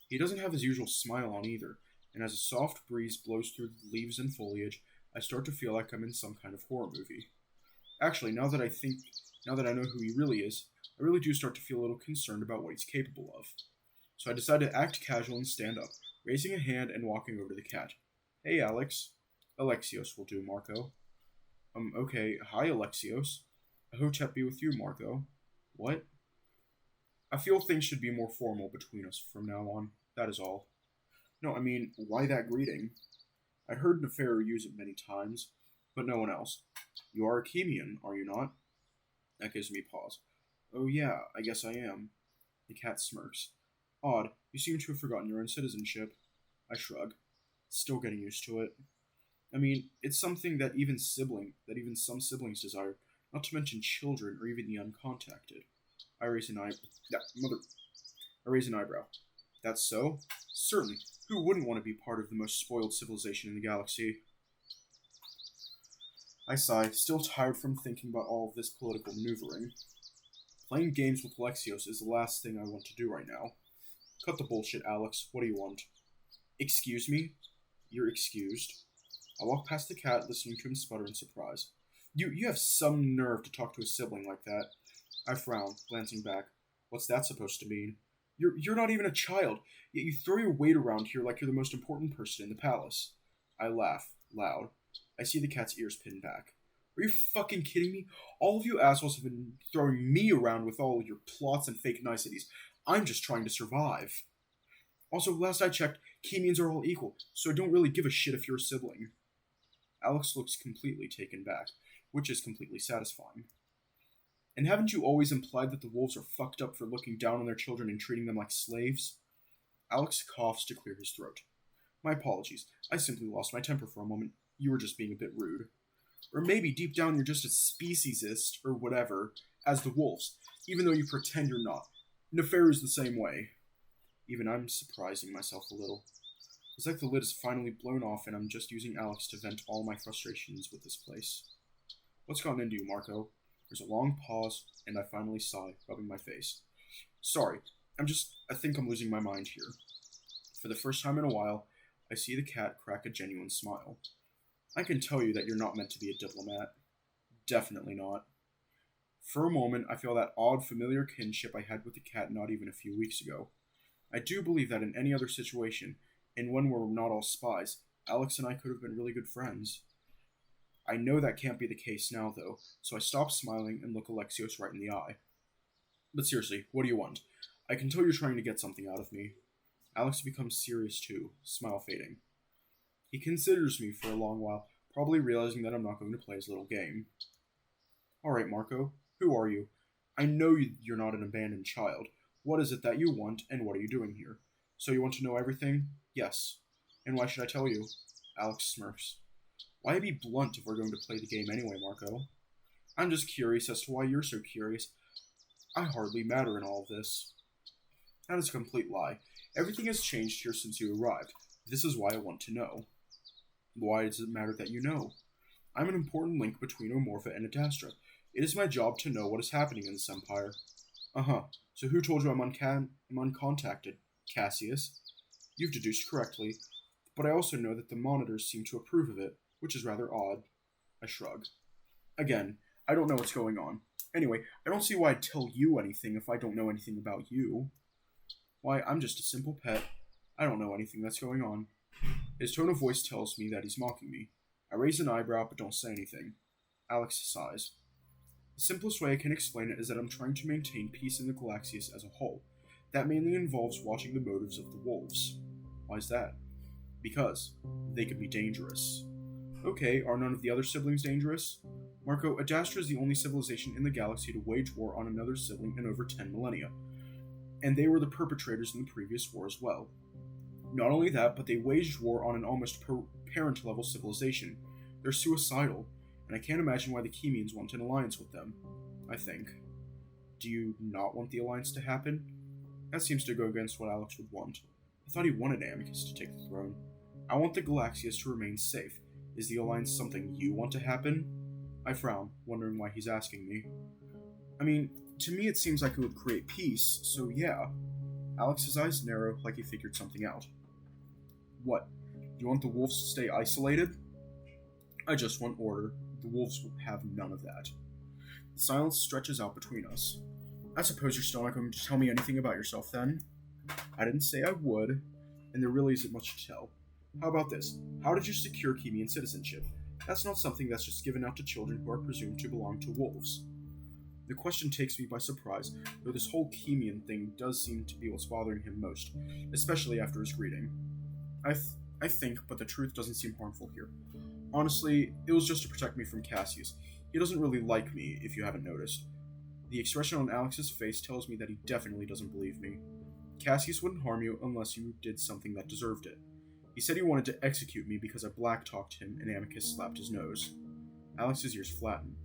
He doesn't have his usual smile on either, and as a soft breeze blows through the leaves and foliage, I start to feel like I'm in some kind of horror movie. Actually, now that I know who he really is, I really do start to feel a little concerned about what he's capable of. So I decide to act casual and stand up, raising a hand and walking over to the cat. Hey, Alex. Alexios will do, Marco. Okay. Hi, Alexios. A hotep be with you, Marco. What? I feel things should be more formal between us from now on. That is all. No, I mean, why that greeting? I'd heard Neferu use it many times, but no one else. You are a Chemian, are you not? That gives me pause. Oh yeah, I guess I am. The cat smirks. Odd, you seem to have forgotten your own citizenship. I shrug. Still getting used to it. I mean, it's something that even some siblings desire, not to mention children or even the uncontacted. I raise an eyebrow. That's so? Certainly. Who wouldn't want to be part of the most spoiled civilization in the galaxy? I sigh, still tired from thinking about all of this political maneuvering. Playing games with Alexios is the last thing I want to do right now. Cut the bullshit, Alex. What do you want? Excuse me? You're excused. I walk past the cat, listening to him sputter in surprise. You have some nerve to talk to a sibling like that. I frown, glancing back. What's that supposed to mean? You're not even a child, yet you throw your weight around here like you're the most important person in the palace. I laugh, loud. I see the cat's ears pin back. Are you fucking kidding me? All of you assholes have been throwing me around with all your plots and fake niceties. I'm just trying to survive. Also, last I checked, Chemians are all equal, so I don't really give a shit if you're a sibling. Alex looks completely taken back, which is completely satisfying. And haven't you always implied that the wolves are fucked up for looking down on their children and treating them like slaves? Alex coughs to clear his throat. My apologies. I simply lost my temper for a moment. You were just being a bit rude. Or maybe deep down you're just as speciesist, or whatever, as the wolves, even though you pretend you're not. Nefaru's the same way. Even I'm surprising myself a little. It's like the lid is finally blown off and I'm just using Alex to vent all my frustrations with this place. What's gotten into you, Marco? There's a long pause, and I finally sigh, rubbing my face. Sorry, I think I'm losing my mind here. For the first time in a while, I see the cat crack a genuine smile. I can tell you that you're not meant to be a diplomat. Definitely not. For a moment, I feel that odd, familiar kinship I had with the cat not even a few weeks ago. I do believe that in any other situation, and when we're not all spies, Alex and I could have been really good friends. I know that can't be the case now, though, so I stop smiling and look Alexios right in the eye. But seriously, what do you want? I can tell you're trying to get something out of me. Alex becomes serious too, smile fading. He considers me for a long while, probably realizing that I'm not going to play his little game. Alright, Marco, who are you? I know you're not an abandoned child. What is it that you want, and what are you doing here? So you want to know everything? Yes. And why should I tell you? Alex smirks. Why be blunt if we're going to play the game anyway, Marco? I'm just curious as to why you're so curious. I hardly matter in all of this. That is a complete lie. Everything has changed here since you arrived. This is why I want to know. Why does it matter that you know? I'm an important link between Omorpha and Adastra. It is my job to know what is happening in this empire. Uh-huh. So who told you I'm uncontacted? Cassius. You've deduced correctly, but I also know that the monitors seem to approve of it, which is rather odd. I shrug. Again, I don't know what's going on. Anyway, I don't see why I'd tell you anything if I don't know anything about you. Why, I'm just a simple pet. I don't know anything that's going on. His tone of voice tells me that he's mocking me. I raise an eyebrow but don't say anything. Alex sighs. The simplest way I can explain it is that I'm trying to maintain peace in the Galaxias as a whole. That mainly involves watching the motives of the wolves. Why is that? Because they could be dangerous. Okay, are none of the other siblings dangerous? Marco, Adastra is the only civilization in the galaxy to wage war on another sibling in over 10 millennia. And they were the perpetrators in the previous war as well. Not only that, but they waged war on an almost parent-level civilization. They're suicidal, and I can't imagine why the Chemians want an alliance with them. I think. Do you not want the alliance to happen? That seems to go against what Alex would want. I thought he wanted Amicus to take the throne. I want the Galaxias to remain safe. Is the alliance something you want to happen? I frown, wondering why he's asking me. I mean, to me it seems like it would create peace, so yeah. Alex's eyes narrow like he figured something out. What? You want the wolves to stay isolated? I just want order. The wolves will have none of that. The silence stretches out between us. I suppose you're still not going to tell me anything about yourself then? I didn't say I would, and there really isn't much to tell. How about this? How did you secure Chemian citizenship? That's not something that's just given out to children who are presumed to belong to wolves. The question takes me by surprise, though this whole Chemian thing does seem to be what's bothering him most, especially after his greeting. I think, but the truth doesn't seem harmful here. Honestly, it was just to protect me from Cassius. He doesn't really like me, if you haven't noticed. The expression on Alex's face tells me that he definitely doesn't believe me. Cassius wouldn't harm you unless you did something that deserved it. He said he wanted to execute me because I black-talked him and Amicus slapped his nose. Alex's ears flatten.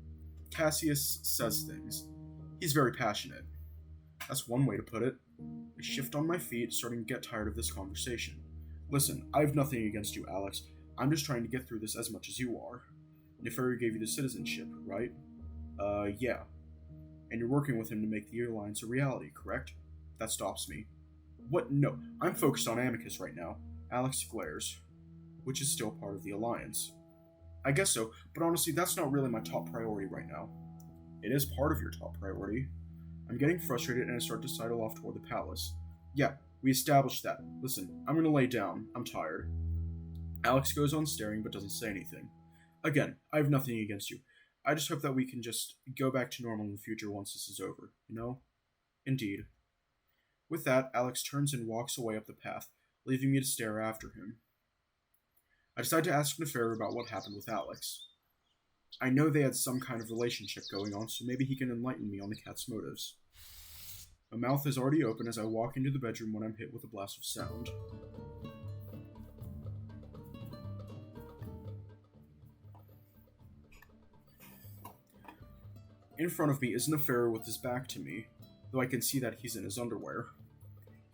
Cassius says things. He's very passionate. That's one way to put it. I shift on my feet, starting to get tired of this conversation. Listen, I have nothing against you, Alex. I'm just trying to get through this as much as you are. Nefaru gave you the citizenship, right? Yeah. And you're working with him to make the alliance a reality, correct? That stops me. What? No, I'm focused on Amicus right now. Alex glares. Which is still part of the alliance. I guess so, but honestly, that's not really my top priority right now. It is part of your top priority. I'm getting frustrated and I start to sidle off toward the palace. Yeah, we established that. Listen, I'm gonna lay down. I'm tired. Alex goes on staring but doesn't say anything. Again, I have nothing against you. I just hope that we can just go back to normal in the future once this is over, you know? Indeed. With that, Alex turns and walks away up the path, leaving me to stare after him. I decide to ask Nefaru about what happened with Alex. I know they had some kind of relationship going on, so maybe he can enlighten me on the cat's motives. My mouth is already open as I walk into the bedroom when I'm hit with a blast of sound. In front of me is Nefero with his back to me, though I can see that he's in his underwear.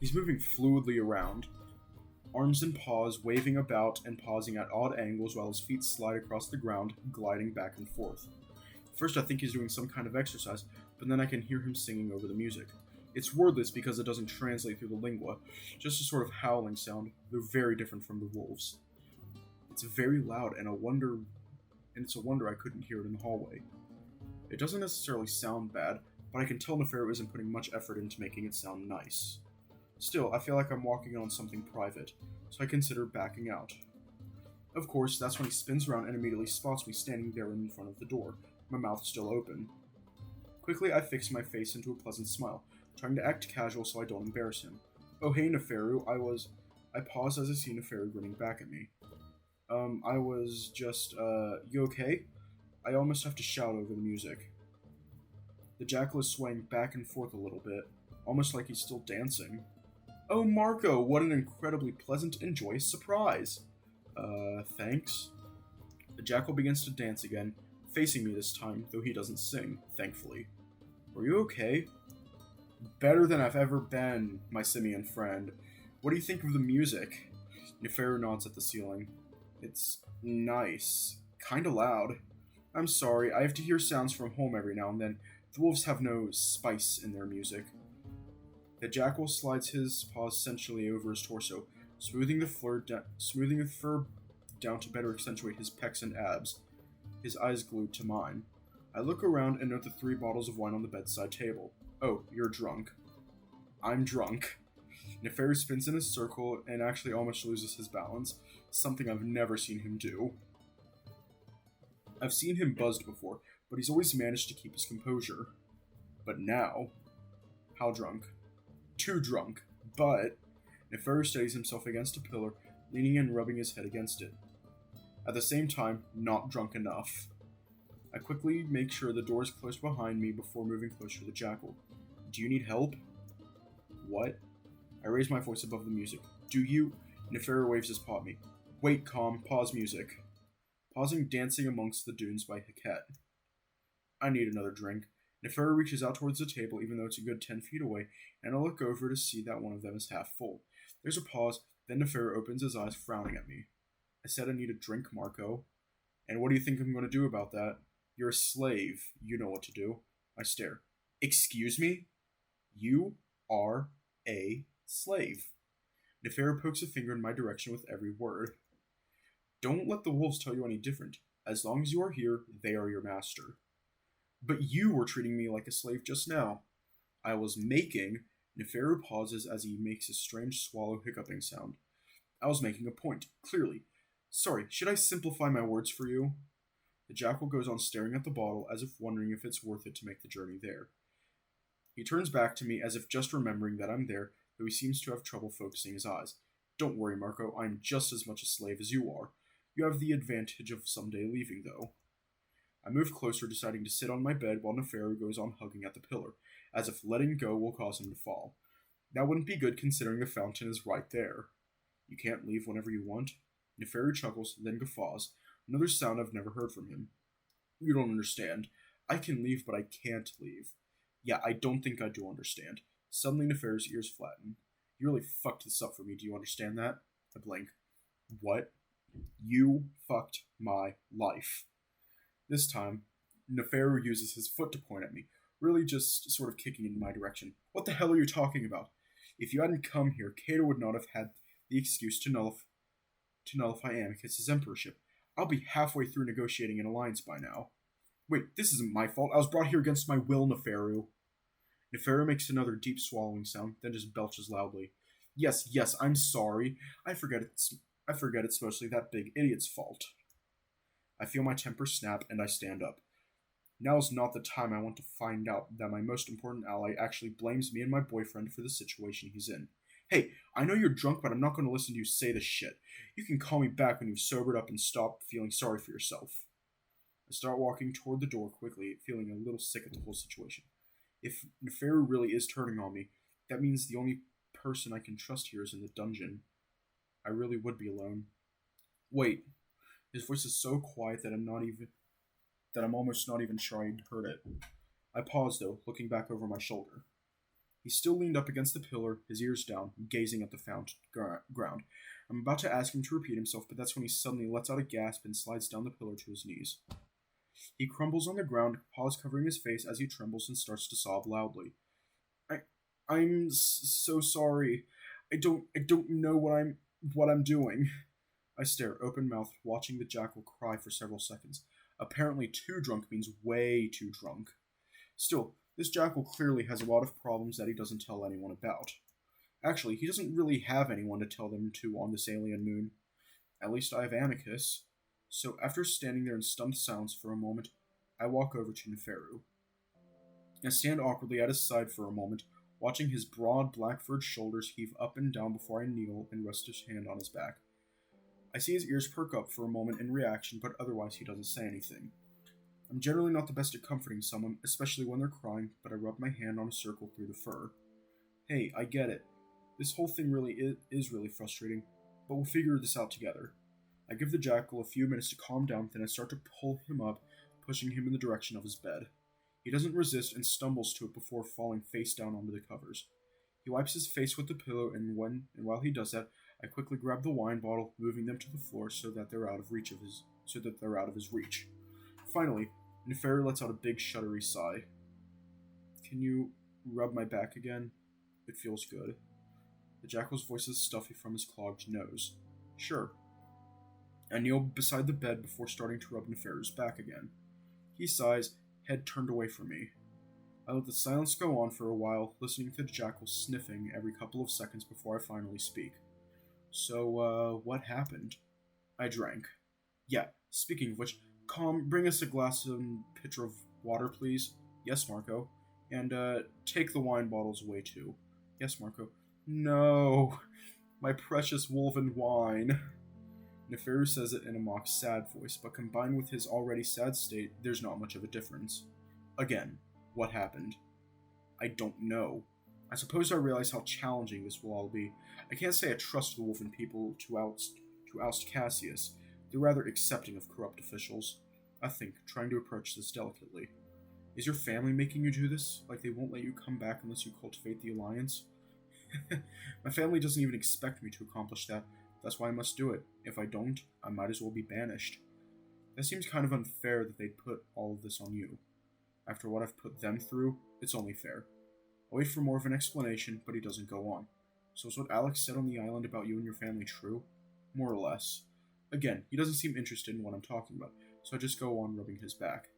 He's moving fluidly around, arms and paws waving about and pausing at odd angles while his feet slide across the ground, gliding back and forth. First I think he's doing some kind of exercise, but then I can hear him singing over the music. It's wordless because it doesn't translate through the lingua, just a sort of howling sound, though very different from the wolves. It's very loud and it's a wonder I couldn't hear it in the hallway. It doesn't necessarily sound bad, but I can tell Nefero isn't putting much effort into making it sound nice. Still, I feel like I'm walking on something private, so I consider backing out. Of course, that's when he spins around and immediately spots me standing there in front of the door, my mouth still open. Quickly, I fix my face into a pleasant smile, trying to act casual so I don't embarrass him. Oh hey Neferu, I pause as I see Neferu grinning back at me. You okay? I almost have to shout over the music. The jackal is swaying back and forth a little bit, almost like he's still dancing. Oh Marco, what an incredibly pleasant and joyous surprise! Thanks? The jackal begins to dance again, facing me this time, though he doesn't sing, thankfully. Are you okay? Better than I've ever been, my simian friend. What do you think of the music? Neferu nods at the ceiling. It's nice. Kinda loud. I'm sorry, I have to hear sounds from home every now and then. The wolves have no spice in their music. The jackal slides his paws sensually over his torso, smoothing the fur down to better accentuate his pecs and abs, his eyes glued to mine. I look around and note the 3 bottles of wine on the bedside table. Oh, you're drunk. I'm drunk. Neferu spins in a circle and actually almost loses his balance, something I've never seen him do. I've seen him buzzed before, but he's always managed to keep his composure. But now... How drunk? Too drunk, but... Neferu steadies himself against a pillar, leaning and rubbing his head against it. At the same time, not drunk enough. I quickly make sure the door is closed behind me before moving closer to the jackal. Do you need help? What? I raise my voice above the music. Do you? Neferu waves his paw at me. Wait, calm, pause music. Pausing Dancing Amongst the Dunes by Haket. I need another drink. Neferu reaches out towards the table even though it's a good 10 feet away, and I look over to see that one of them is half full. There's a pause, then Neferu opens his eyes, frowning at me. I said I need a drink, Marco. And what do you think I'm going to do about that? You're a slave. You know what to do. I stare. Excuse me? You are a slave. Neferu pokes a finger in my direction with every word. Don't let the wolves tell you any different. As long as you are here, they are your master. But you were treating me like a slave just now. I was making... Neferu pauses as he makes a strange swallow hiccuping sound. I was making a point, clearly. Sorry, should I simplify my words for you? The jackal goes on staring at the bottle as if wondering if it's worth it to make the journey there. He turns back to me as if just remembering that I'm there, though he seems to have trouble focusing his eyes. Don't worry, Marco, I'm just as much a slave as you are. You have the advantage of someday leaving, though. I move closer, deciding to sit on my bed while Neferu goes on hugging at the pillar, as if letting go will cause him to fall. That wouldn't be good considering the fountain is right there. You can't leave whenever you want? Neferu chuckles, then guffaws, another sound I've never heard from him. You don't understand. I can leave, but I can't leave. Yeah, I don't think I do understand. Suddenly Neferu's ears flatten. You really fucked this up for me, do you understand that? I blink. What? You fucked my life. This time, Neferu uses his foot to point at me, really just sort of kicking in my direction. What the hell are you talking about? If you hadn't come here, Cato would not have had the excuse to nullify Amicus's emperorship. I'll be halfway through negotiating an alliance by now. Wait, this isn't my fault. I was brought here against my will, Neferu. Neferu makes another deep swallowing sound, then just belches loudly. Yes, I'm sorry. I forget it's mostly that big idiot's fault. I feel my temper snap, and I stand up. Now is not the time I want to find out that my most important ally actually blames me and my boyfriend for the situation he's in. Hey, I know you're drunk, but I'm not going to listen to you say this shit. You can call me back when you've sobered up and stopped feeling sorry for yourself. I start walking toward the door quickly, feeling a little sick at the whole situation. If Neferu really is turning on me, that means the only person I can trust here is in the dungeon. I really would be alone. Wait, his voice is so quiet that I'm almost not even sure I'd heard it. I pause though, looking back over my shoulder. He's still leaned up against the pillar, his ears down, gazing at the ground. I'm about to ask him to repeat himself, but that's when he suddenly lets out a gasp and slides down the pillar to his knees. He crumbles on the ground, paws covering his face as he trembles and starts to sob loudly. I, I'm so sorry. I don't know what I'm doing. I stare, open mouthed, watching the jackal cry for several seconds. Apparently, too drunk means way too drunk. Still, this jackal clearly has a lot of problems that he doesn't tell anyone about. Actually, he doesn't really have anyone to tell them to on this alien moon. At least I have Amicus. So after standing there in stunned silence for a moment, I walk over to Neferu. I stand awkwardly at his side for a moment, watching his broad black-furred shoulders heave up and down before I kneel and rest his hand on his back. I see his ears perk up for a moment in reaction, but otherwise he doesn't say anything. I'm generally not the best at comforting someone, especially when they're crying, but I rub my hand on a circle through the fur. Hey, I get it. This whole thing really is really frustrating, but we'll figure this out together. I give the jackal a few minutes to calm down, then I start to pull him up, pushing him in the direction of his bed. He doesn't resist and stumbles to it before falling face down onto the covers. He wipes his face with the pillow, and while he does that, I quickly grab the wine bottle, moving them to the floor so that they're out of his reach. Finally, Neferu lets out a big shuddery sigh. Can you rub my back again? It feels good. The jackal's voice is stuffy from his clogged nose. Sure. I kneel beside the bed before starting to rub Neferu's back again. He sighs, head turned away from me. I let the silence go on for a while, listening to the jackal sniffing every couple of seconds before I finally speak. So, what happened? I drank. Yeah, speaking of which, Calm, bring us a glass and pitcher of water, please. Yes, Marco. And, take the wine bottles away, too. Yes, Marco. No, my precious wolven wine. Neferu says it in a mock sad voice, but combined with his already sad state, there's not much of a difference. Again, what happened? I don't know. I suppose I realize how challenging this will all be. I can't say I trust the wolven people to oust Cassius. They're rather accepting of corrupt officials. I think, trying to approach this delicately. Is your family making you do this? Like they won't let you come back unless you cultivate the alliance? My family doesn't even expect me to accomplish that. That's why I must do it. If I don't, I might as well be banished. That seems kind of unfair that they'd put all of this on you. After what I've put them through, it's only fair. I wait for more of an explanation, but he doesn't go on. So is what Alex said on the island about you and your family true? More or less. Again, he doesn't seem interested in what I'm talking about, so I just go on rubbing his back.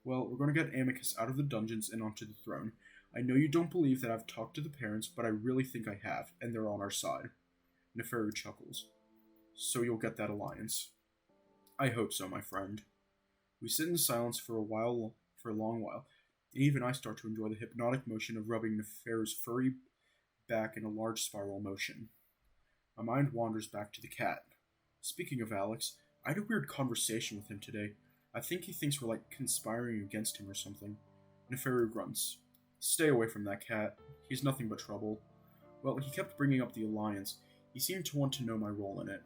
Well, we're going to get Amicus out of the dungeons and onto the throne. I know you don't believe that I've talked to the parents, but I really think I have, and they're on our side. Neferu chuckles. So you'll get that alliance. I hope so, my friend. We sit in silence for a long while, and even I start to enjoy the hypnotic motion of rubbing Neferu's furry back in a large spiral motion. My mind wanders back to the cat. Speaking of Alex, I had a weird conversation with him today. I think he thinks we're like conspiring against him or something. Neferu grunts. Stay away from that cat. He's nothing but trouble. Well, he kept bringing up the alliance. He seemed to want to know my role in it.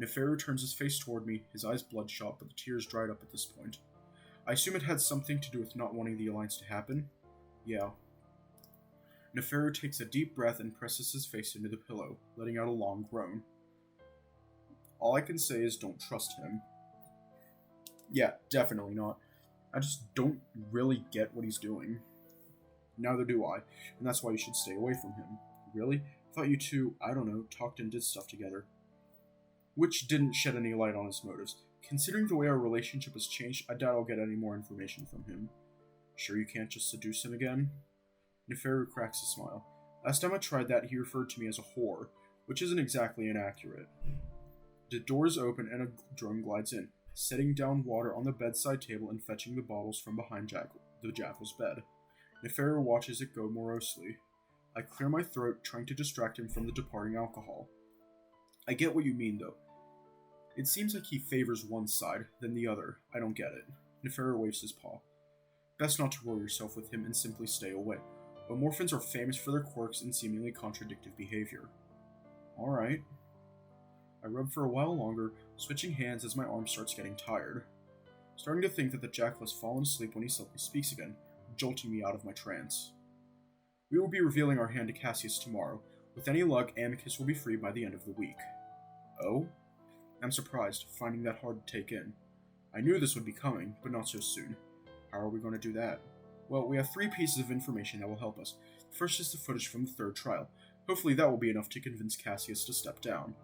Neferu turns his face toward me, his eyes bloodshot, but the tears dried up at this point. I assume it had something to do with not wanting the alliance to happen? Yeah. Neferu takes a deep breath and presses his face into the pillow, letting out a long groan. All I can say is don't trust him. Yeah, definitely not. I just don't really get what he's doing. Neither do I, and that's why you should stay away from him. Really? I thought you two, I don't know, talked and did stuff together. Which didn't shed any light on his motives. Considering the way our relationship has changed, I doubt I'll get any more information from him. Sure you can't just seduce him again? Neferu cracks a smile. Last time I tried that, he referred to me as a whore, which isn't exactly inaccurate. The doors open and a drone glides in, setting down water on the bedside table and fetching the bottles from behind the jackal's bed. Neferu watches it go morosely. I clear my throat, trying to distract him from the departing alcohol. I get what you mean, though. It seems like he favors one side, then the other. I don't get it. Neferu waves his paw. Best not to worry yourself with him and simply stay away. But morphins are famous for their quirks and seemingly contradictive behavior. Alright. I rub for a while longer, switching hands as my arm starts getting tired. Starting to think that the jackal has fallen asleep when he suddenly speaks again, jolting me out of my trance. We will be revealing our hand to Cassius tomorrow. With any luck, Amicus will be free by the end of the week. Oh? I'm surprised, finding that hard to take in. I knew this would be coming, but not so soon. How are we going to do that? Well, we have 3 pieces of information that will help us. First is the footage from the 3rd trial. Hopefully that will be enough to convince Cassius to step down.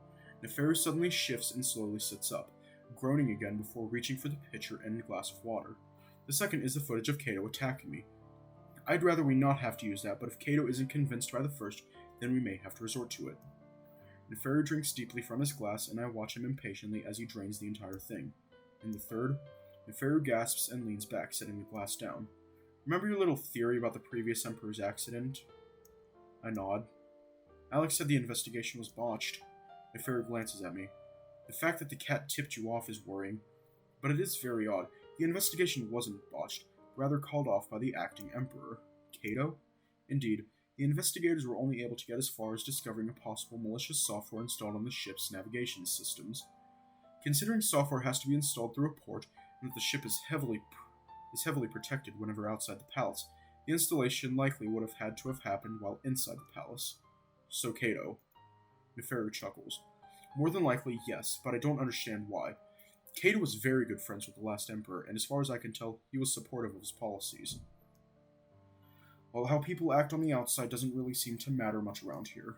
Neferu suddenly shifts and slowly sits up, groaning again before reaching for the pitcher and a glass of water. The second is the footage of Cato attacking me. I'd rather we not have to use that, but if Cato isn't convinced by the first, then we may have to resort to it. Neferu drinks deeply from his glass, and I watch him impatiently as he drains the entire thing. In the third, Neferu gasps and leans back, setting the glass down. Remember your little theory about the previous Emperor's accident? I nod. Alex said the investigation was botched. Neferu glances at me. The fact that the cat tipped you off is worrying, but it is very odd. The investigation wasn't botched, rather called off by the acting Emperor. Cato? Indeed, the investigators were only able to get as far as discovering a possible malicious software installed on the ship's navigation systems. Considering software has to be installed through a port, and that the ship is heavily protected whenever outside the palace, the installation likely would have had to have happened while inside the palace. So Cato. Neferu chuckles. More than likely, yes, but I don't understand why. Cato was very good friends with the last emperor, and as far as I can tell, he was supportive of his policies. Well, how people act on the outside doesn't really seem to matter much around here.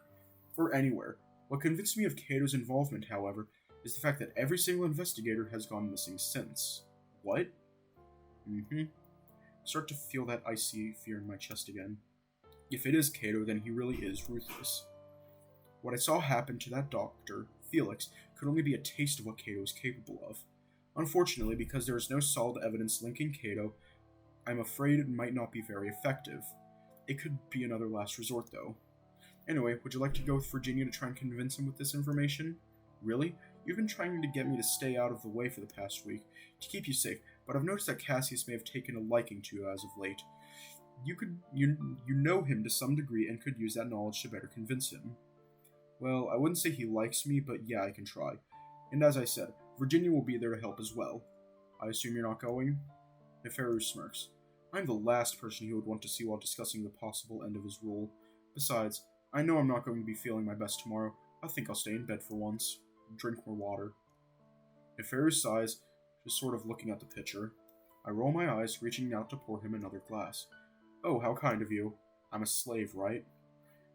Or anywhere. What convinced me of Cato's involvement, however, is the fact that every single investigator has gone missing since. What? Start to feel that icy fear in my chest again. If it is Cato, then he really is ruthless. What I saw happen to that doctor, Felix, could only be a taste of what Cato is capable of. Unfortunately, because there is no solid evidence linking Cato, I'm afraid it might not be very effective. It could be another last resort, though. Anyway, would you like to go with Virginia to try and convince him with this information? Really? You've been trying to get me to stay out of the way for the past week, to keep you safe, but I've noticed that Cassius may have taken a liking to you as of late. You know him to some degree and could use that knowledge to better convince him. Well, I wouldn't say he likes me, but yeah, I can try. And as I said, Virginia will be there to help as well. I assume you're not going? Neferu smirks. I'm the last person he would want to see while discussing the possible end of his rule. Besides, I know I'm not going to be feeling my best tomorrow. I think I'll stay in bed for once. Drink more water. Neferu sighs, just sort of looking at the pitcher. I roll my eyes, reaching out to pour him another glass. Oh, how kind of you. I'm a slave, right?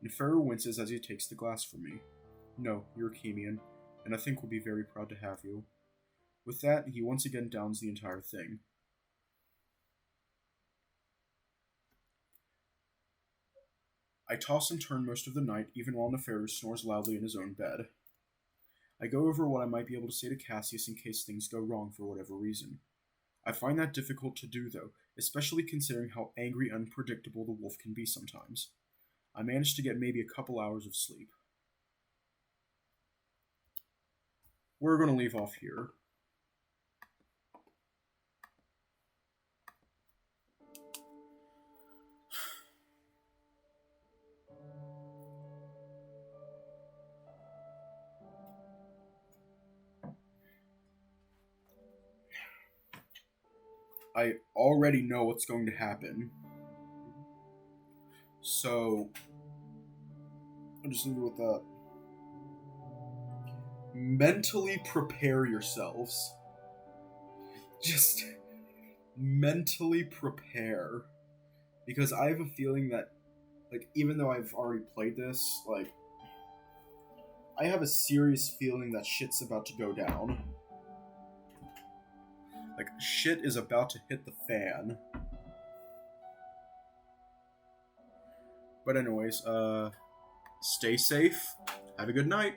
Neferu winces as he takes the glass from me. No, you're a Chemian, and I think we'll be very proud to have you. With that, he once again downs the entire thing. I toss and turn most of the night, even while Neferu snores loudly in his own bed. I go over what I might be able to say to Cassius in case things go wrong for whatever reason. I find that difficult to do, though, especially considering how angry and unpredictable the wolf can be sometimes. I managed to get maybe a couple hours of sleep. We're going to leave off here. I already know what's going to happen. So, I'll just leave it with that. Mentally prepare yourselves. Just mentally prepare. Because I have a feeling that, even though I've already played this, I have a serious feeling that shit's about to go down. Shit is about to hit the fan. But anyways, stay safe. Have a good night.